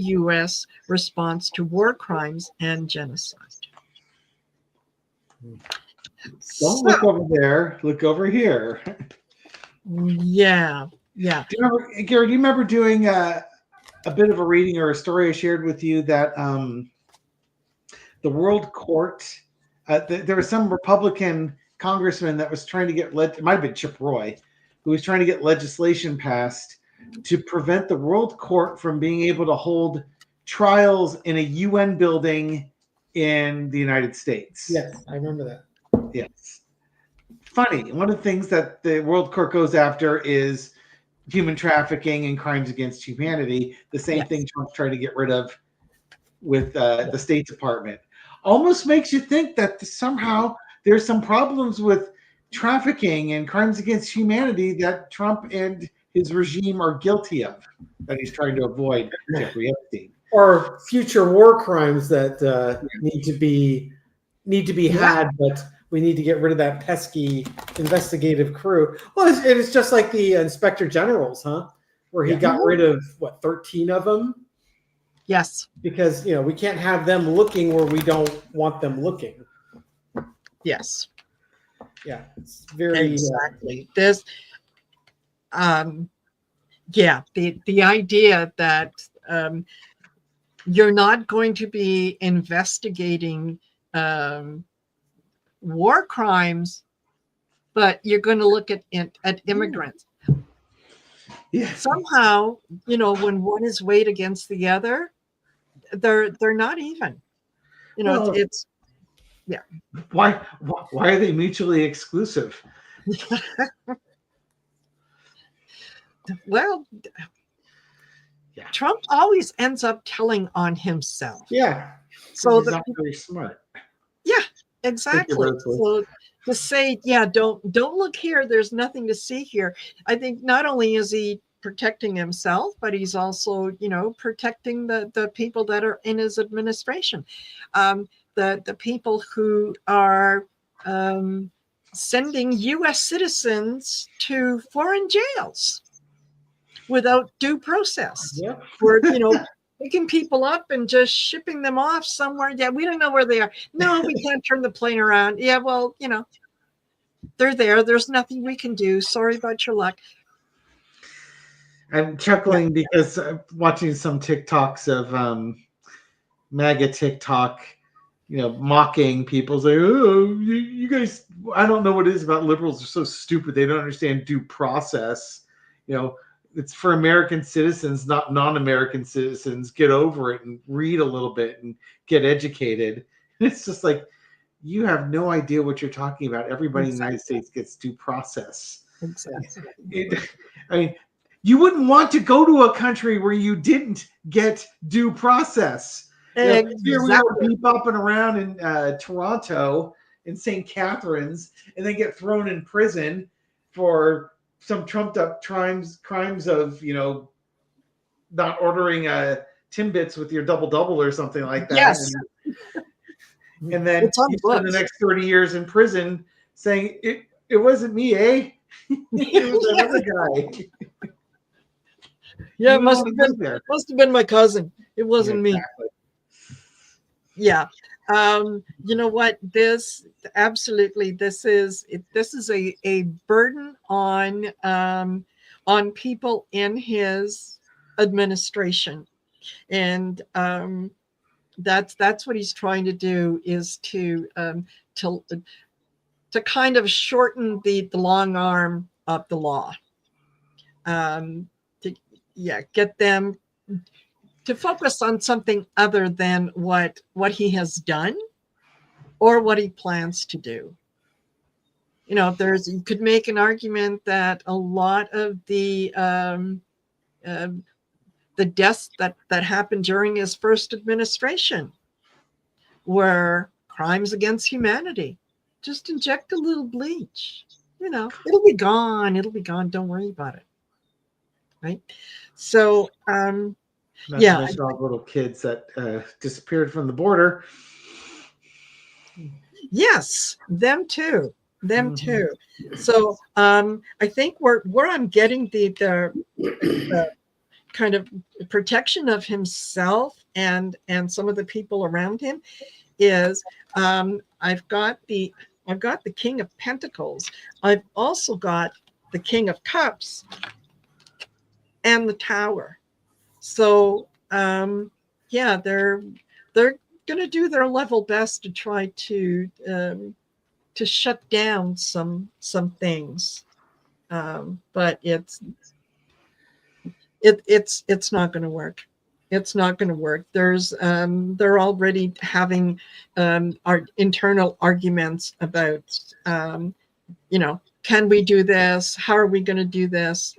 U.S. response to war crimes and genocide. Don't look over there. Look over here. Yeah. Gary, do you remember doing a bit of a reading or a story I shared with you that the World Court, there was some Republican congressman that was trying to get, it might have been Chip Roy, who was trying to get legislation passed to prevent the World Court from being able to hold trials in a UN building in the United States. Yes, I remember that. Yes. Funny. One of the things that the World Court goes after is human trafficking and crimes against humanity. The same thing Trump's trying to get rid of with the State Department. Almost makes you think that somehow there's some problems with trafficking and crimes against humanity that Trump and his regime are guilty of, that he's trying to avoid Jeffrey Epstein. Or future war crimes that need to be had, but we need to get rid of that pesky investigative crew. Well, it's just like the Inspector Generals, huh? Where he got rid of 13 of them. Yes. Because we can't have them looking where we don't want them looking. Yes. Yeah, it's very exactly. There's the idea that you're not going to be investigating war crimes, but you're going to look at immigrants. Yeah. Somehow, when one is weighed against the other, they're not even. It's Why are they mutually exclusive? Well, Trump always ends up telling on himself. Yeah. So that's very smart. Yeah, exactly. So to say, don't look here, there's nothing to see here. I think not only is he protecting himself, but he's also, protecting the people that are in his administration. The people who are sending U.S. citizens to foreign jails. without due process. Yeah. We're, picking people up and just shipping them off somewhere. Yeah, we don't know where they are. No, we can't turn the plane around. Yeah, well, they're there. There's nothing we can do. Sorry about your luck. I'm chuckling because I'm watching some TikToks of MAGA TikTok, mocking people. Say, oh, you guys, I don't know what it is about liberals. They're so stupid. They don't understand due process. It's for American citizens, not non-American citizens. Get over it and read a little bit and get educated. It's just like, you have no idea what you're talking about. Everybody in the United States gets due process. Exactly. I mean, you wouldn't want to go to a country where you didn't get due process. Exactly. Here we are bebopping around in Toronto, in St. Catharines, and then get thrown in prison for some trumped up crimes of, not ordering Timbits with your double or something like that. Yes. And then you spend the next 30 years in prison saying, it wasn't me, eh? It was another guy. Yeah, it must have been my cousin. It wasn't me. Yeah. You know what? This is a burden on people in his administration, and that's what he's trying to do, is to kind of shorten the long arm of the law, get them to focus on something other than what he has done or what he plans to do. You could make an argument that a lot of the deaths that happened during his first administration were crimes against humanity. Just inject a little bleach. It'll be gone. Don't worry about it. Right? So, not to mention all the little kids that disappeared from the border. Yes, them too. So, I think where I'm getting the kind of protection of himself and some of the people around him is, I've got the King of Pentacles. I've also got the King of Cups and the Tower. So they're going to do their level best to try to shut down some things, but it's not going to work. It's not going to work. They're already having our internal arguments about can we do this? How are we going to do this?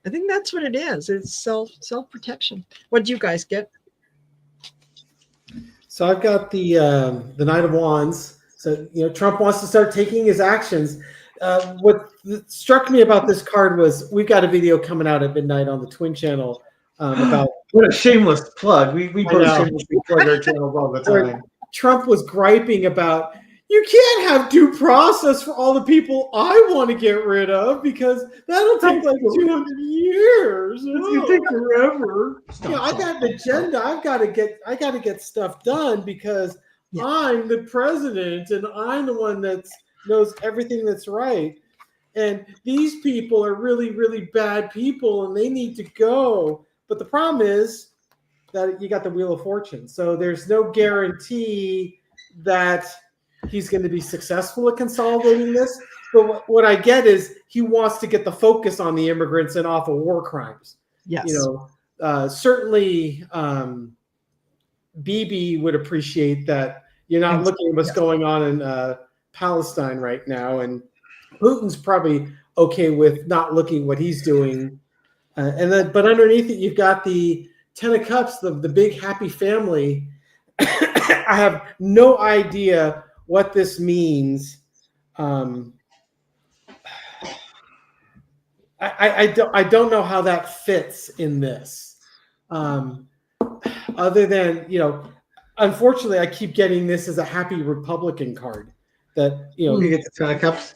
I think that's what it is. It's self-protection. What do you guys get? So I've got the Knight of Wands. So Trump wants to start taking his actions. What struck me about this card was we've got a video coming out at midnight on the Twin channel about what a shameless plug. We both shamelessly plug our channels all the time. Trump was griping about, you can't have due process for all the people I want to get rid of because that'll take like 200 years. It's gonna take forever. I got an agenda. I got to get stuff done because I'm the president and I'm the one that knows everything that's right. And these people are really, really bad people and they need to go. But the problem is that you got the Wheel of Fortune. So there's no guarantee that he's going to be successful at consolidating this. But what I get is he wants to get the focus on the immigrants and off of war crimes. Yes. Certainly Bibi would appreciate that you're not looking at what's going on in Palestine right now. And Putin's probably okay with not looking what he's doing. But underneath it, you've got the Ten of Cups, the big happy family. I have no idea what this means. I don't know how that fits in this. Other than, unfortunately, I keep getting this as a happy Republican card. That you get the Ten of Cups.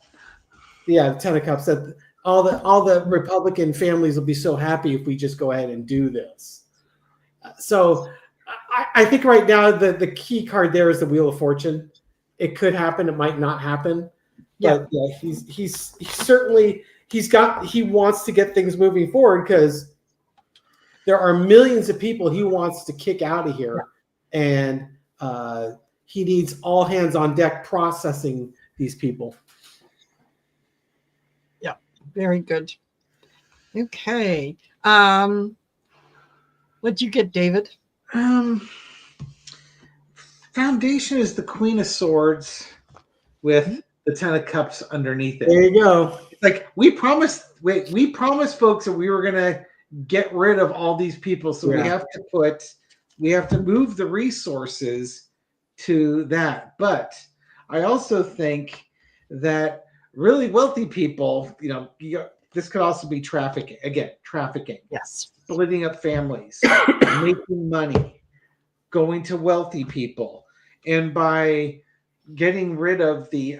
Yeah, the Ten of Cups. That all the Republican families will be so happy if we just go ahead and do this. So I think right now the key card there is the Wheel of Fortune. It could happen. It might not happen. But yeah, he's certainly he wants to get things moving forward because there are millions of people he wants to kick out of here, and he needs all hands on deck processing these people. Yeah, very good. Okay. What'd you get, David? Foundation is the Queen of Swords with the Ten of Cups underneath it. There you go. It's like we promised folks that we were gonna get rid of all these people, so we have to move the resources to that. But I also think that really wealthy people, this could also be trafficking. Yes. Splitting up families, making money, going to wealthy people. And by getting rid of the,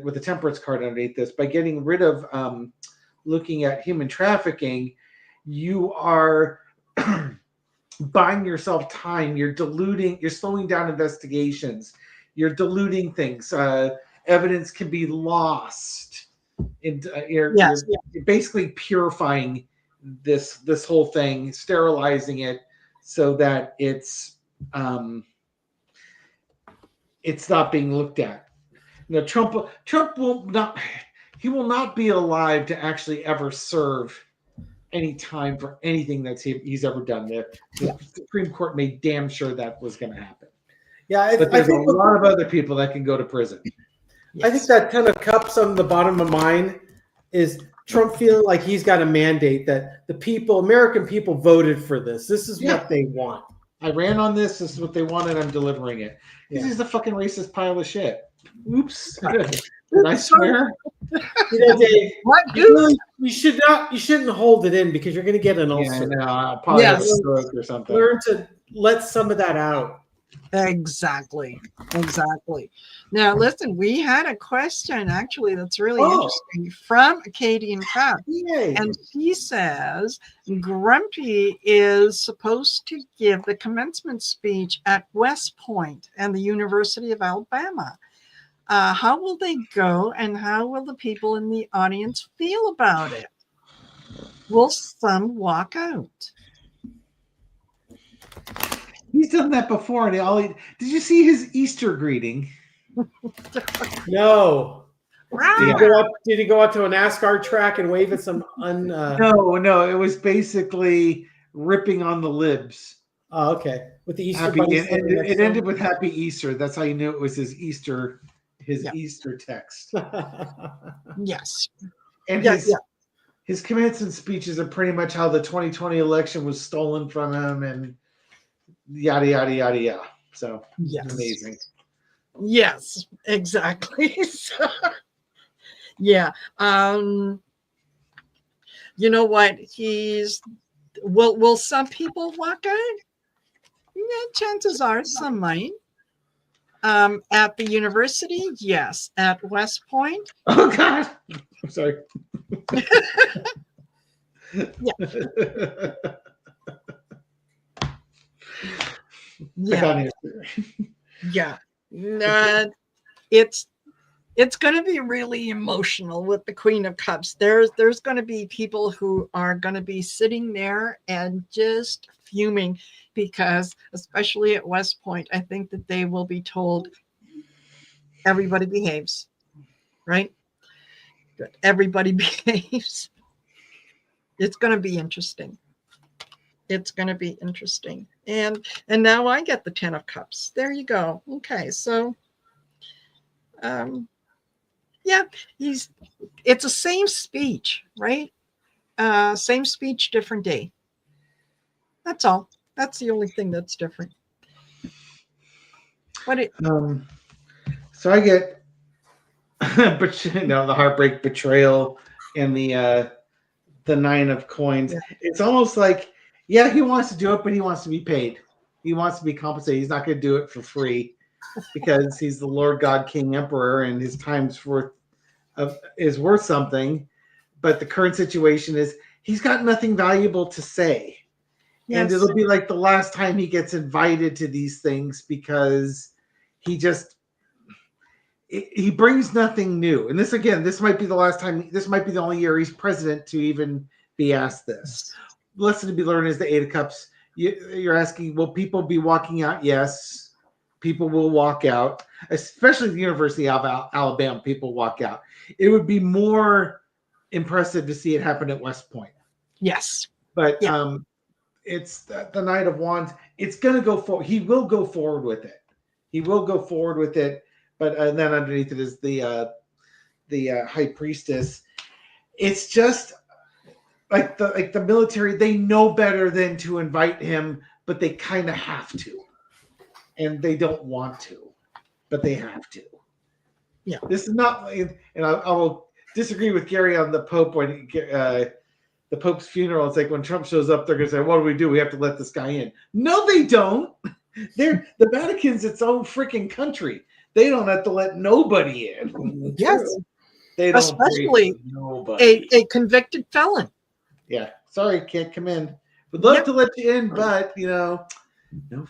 with the temperance card underneath this, by getting rid of looking at human trafficking, you are buying yourself time. You're slowing down investigations. You're diluting things. Evidence can be lost. You're basically purifying this whole thing, sterilizing it so that it's not being looked at. Trump will not be alive to actually ever serve any time for anything he's ever done. The Supreme Court made damn sure that was going to happen. Yeah, but there's a lot of other people that can go to prison. Yes. I think that Ten of Cups on the bottom of mine is Trump feeling like he's got a mandate that American people voted for this. This is what they want. I ran on this. This is what they wanted. I'm delivering it. Because he's a fucking racist pile of shit. Oops. Did I swear? Dave, you shouldn't hold it in because you're going to get an ulcer. Probably a stroke or something. Learn to let some of that out. Exactly. Now, listen, we had a question actually that's really interesting from Acadian Crab. And she says Grumpy is supposed to give the commencement speech at West Point and the University of Alabama. How will they go, and how will the people in the audience feel about it? Will some walk out? He's done that before. Did you see his Easter greeting? No. Did he go out to a NASCAR track and wave at some No. It was basically ripping on the libs. Oh, okay. With the Easter Bunny. It ended with Happy Easter. That's how you knew it was his Easter Easter text. Yes. And his commencement speeches are pretty much how the 2020 election was stolen from him and yada yada yada yada. So amazing. Yes, exactly. So, you know what? Will some people walk out? Yeah, chances are some might. At the university, yes. At West Point. Oh God. I'm sorry. It's going to be really emotional with the Queen of Cups. There's going to be people who are going to be sitting there and just fuming because, especially at West Point, I think that they will be told everybody behaves, right? Good. Everybody behaves. It's going to be interesting. It's going to be interesting. And now I get the 10 of Cups. There you go. Okay, so it's the same speech, right? Same speech, different day. That's all. That's the only thing that's different. So I get the heartbreak, betrayal, and the 9 of coins. Yeah. It's almost like, he wants to do it, but he wants to be paid. He wants to be compensated. He's not going to do it for free because he's the Lord God, King, Emperor, and his time's is worth something. But the current situation is he's got nothing valuable to say. Yes. And it'll be like the last time he gets invited to these things because he brings nothing new. And this might be the last time, this might be the only year he's president to even be asked this. Lesson to be learned is the Eight of Cups. You're asking, will people be walking out? Yes, people will walk out, especially the University of Alabama. People walk out. It would be more impressive to see it happen at West Point. Yes. But it's the Knight of Wands. It's going to go forward. He will go forward with it. He will go forward with it. But then underneath it is the High Priestess. It's just like the military. They know better than to invite him, but they kind of have to, and they don't want to, but they have to. Yeah, this is not. And I will disagree with Gary on the Pope when the Pope's funeral. It's like when Trump shows up, they're going to say, "What do? We have to let this guy in." No, they don't. The Vatican's its own freaking country. They don't have to let nobody in. Yes. They don't, especially nobody. A convicted felon. Yeah. Sorry, can't come in. Would love to let you in, but no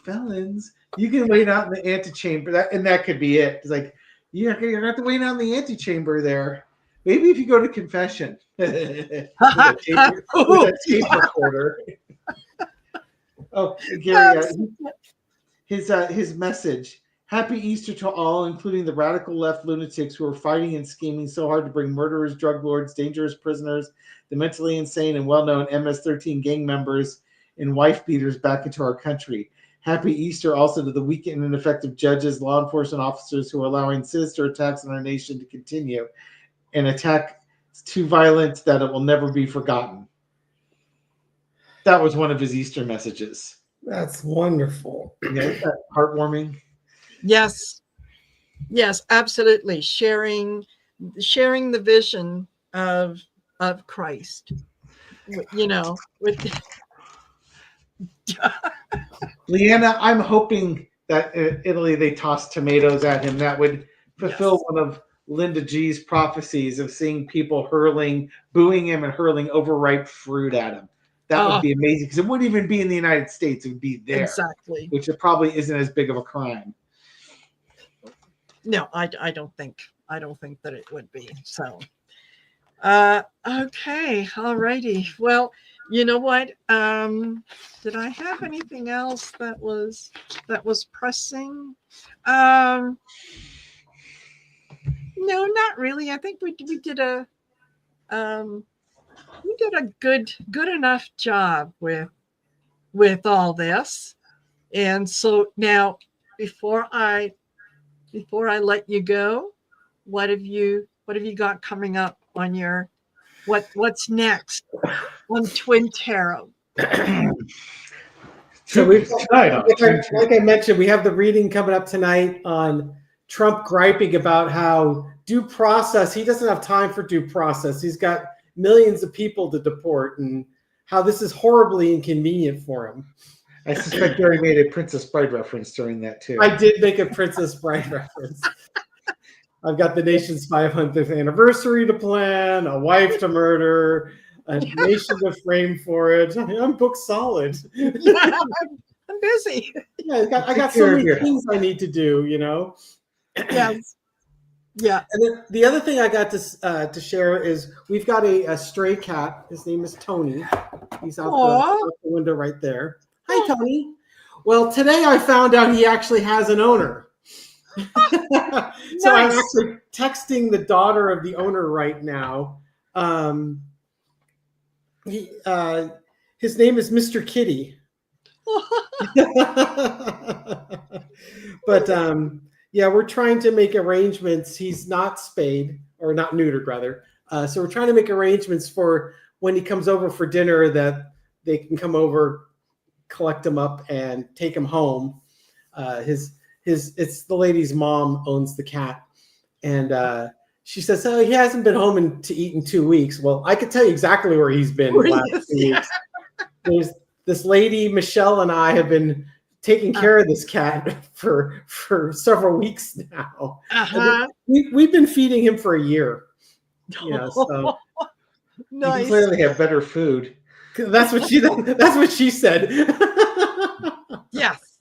felons. You can wait out in the antechamber. That could be it. It's like you're gonna have to wait out in the antechamber there. Maybe if you go to confession with a tape recorder. Oh, Gary, his message. Happy Easter to all, including the radical left lunatics who are fighting and scheming so hard to bring murderers, drug lords, dangerous prisoners, the mentally insane and well-known MS-13 gang members, and wife beaters back into our country. Happy Easter also to the weak and ineffective judges, law enforcement officers who are allowing sinister attacks on our nation to continue, an attack too violent that it will never be forgotten. That was one of his Easter messages. That's wonderful. Yeah, heartwarming. Yes, absolutely. Sharing the vision of Christ. With Leanna, I'm hoping that in Italy they toss tomatoes at him. That would fulfill one of Linda G's prophecies of seeing people booing him and hurling overripe fruit at him. That would be amazing because it wouldn't even be in the United States. It would be there. Exactly. Which it probably isn't as big of a crime. No, I don't think that it would be. So, okay, all righty. Well, you know what? Did I have anything else that was pressing? No, not really. I think we did a good enough job with all this. And so now, before I let you go, what have you got coming up on your what's next on Twin Tarot? So like I mentioned, we have the reading coming up tonight on Trump griping about how due process, he doesn't have time for due process. He's got millions of people to deport and how this is horribly inconvenient for him. I suspect Gary made a Princess Bride reference during that too. I did make a Princess Bride reference. I've got the nation's 500th anniversary to plan, a wife to murder, a nation to frame for it. I'm booked solid. I'm busy. Yeah, I got so many things I need to do, Yes. Yeah. And then the other thing I got to share is we've got a stray cat. His name is Tony. He's out the window right there. Hi, Tony. Well, today I found out he actually has an owner. So I'm actually texting the daughter of the owner right now. His name is Mr. Kitty. But we're trying to make arrangements. He's not spayed or not neutered, rather. So we're trying to make arrangements for when he comes over for dinner that they can come over, collect him up, and take him home. It's the lady's mom owns the cat, and she says, "Oh, he hasn't been home to eat in 2 weeks." Well, I could tell you exactly where he's been the last 2 weeks. There's this lady, Michelle, and I have been taking care of this cat for several weeks now. We've been feeding him for a year. So You Nice. can clearly have better food. That's what she said. Yes.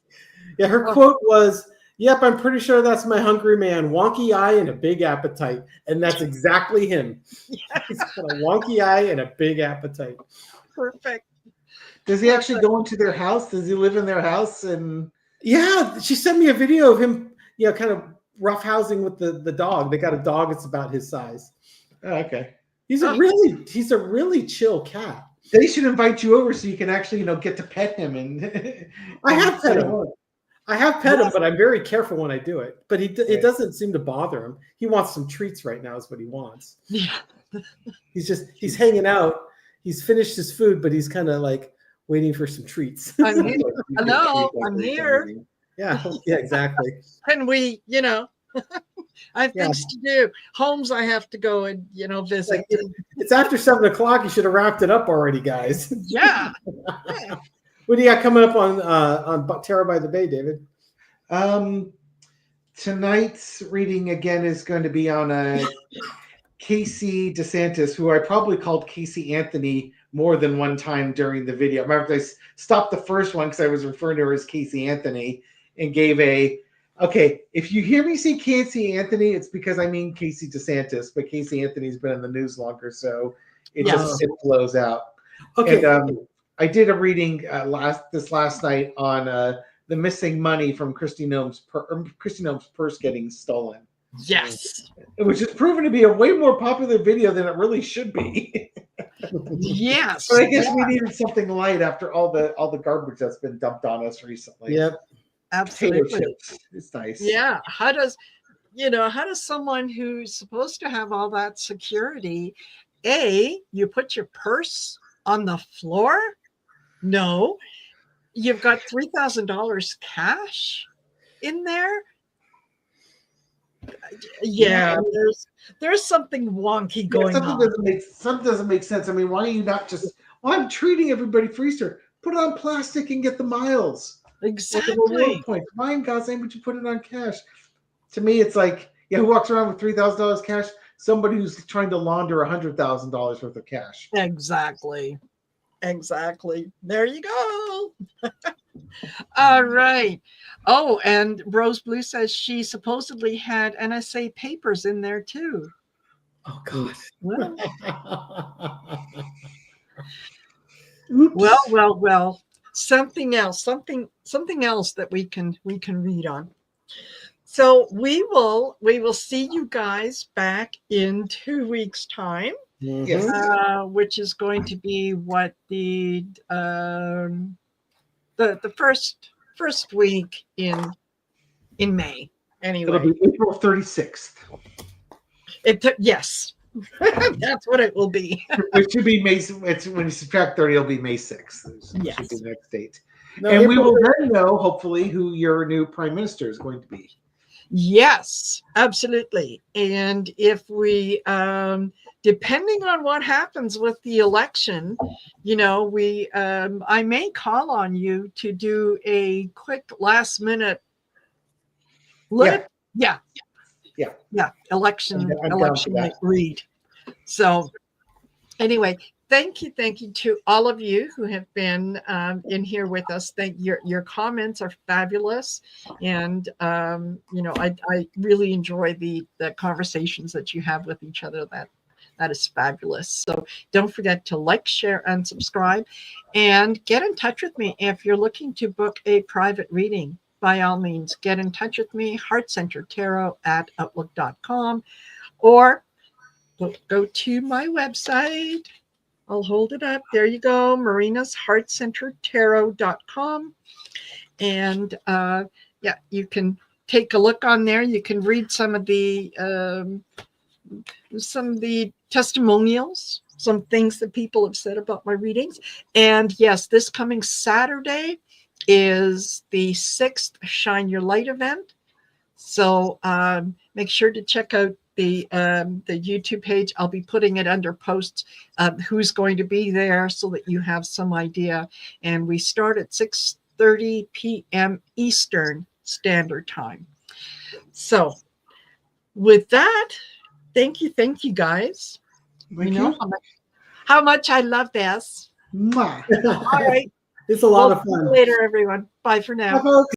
Yeah, her quote was, "Yep, I'm pretty sure that's my hungry man. Wonky eye and a big appetite." And that's exactly him. Yeah. He's got a wonky eye and a big appetite. Perfect. Does he actually go into their house? Does he live in their house? And yeah, she sent me a video of him, kind of roughhousing with the dog. They got a dog that's about his size. oh, okay. He's a really chill cat. They should invite you over so you can actually, get to pet him. And I have pet him. But I'm very careful when I do it. But it doesn't seem to bother him. He wants some treats right now is what he wants. Yeah. He's hanging out. He's finished his food, but he's kind of like waiting for some treats. I'm here. Hello, I'm here. Yeah, exactly. Can we, I have things to do. Homes I have to go and, visit. It's after 7:00. You should have wrapped it up already, guys. Yeah. What do you got coming up on Terror by the Bay, David? Tonight's reading again is going to be on Casey DeSantis, who I probably called Casey Anthony more than one time during the video. Remember, I stopped the first one because I was referring to her as Casey Anthony and gave okay, if you hear me say Casey Anthony, it's because I mean Casey DeSantis, but Casey Anthony's been in the news longer, so it flows out. Okay. And I did a reading this last night on the missing money from Kristi Noem's purse getting stolen. Yes. Which has proven to be a way more popular video than it really should be. Yes. But I guess we needed something light after all the garbage that's been dumped on us recently. Yep. Absolutely. It's nice. Yeah. How does someone who's supposed to have all that security, you put your purse on the floor? No. You've got $3,000 cash in there? Yeah, there's something wonky going on. Something doesn't make sense. I mean, why are you not just? Well, I'm treating everybody for Easter. Put it on plastic and get the miles. Exactly. Why in God's name would you put it on cash? To me, it's like, who walks around with $3,000 cash? Somebody who's trying to launder $100,000 worth of cash. Exactly. There you go. All right. Oh, and Rose Blue says she supposedly had NSA papers in there too. Oh God. Well. Something else that we can read on. So we will see you guys back in 2 weeks' time. Yes. Which is going to be what the first week in May. Anyway, It'll be April 36th. Yes, that's what it will be. It should be May. When you subtract 30, it'll be May 6th. Yes. Should be the next date. No, and we will then know, hopefully, who your new prime minister is going to be. Yes, absolutely. And if we, depending on what happens with the election, I may call on you to do a quick last minute look. Yeah. Election read. So anyway, thank you to all of you who have been in here with us. Your comments are fabulous, and I really enjoy the conversations that you have with each other. That is fabulous. So don't forget to like, share, and subscribe, and get in touch with me if you're looking to book a private reading. By all means, get in touch with me, heartcentertarot@outlook.com, or go to my website. I'll hold it up. There you go, Marina's heartcentertarot.com. And you can take a look on there. You can read some of the testimonials, some things that people have said about my readings. And yes, this coming Saturday is the 6th Shine Your Light event. So make sure to check out the YouTube page. I'll be putting it under posts who's going to be there so that you have some idea. And we start at 6:30 p.m. Eastern Standard Time. So with that, thank you guys. Thank you. how much I love this. Mwah. All right. It's a lot of See you fun. later, everyone. Bye for now. Bye, folks.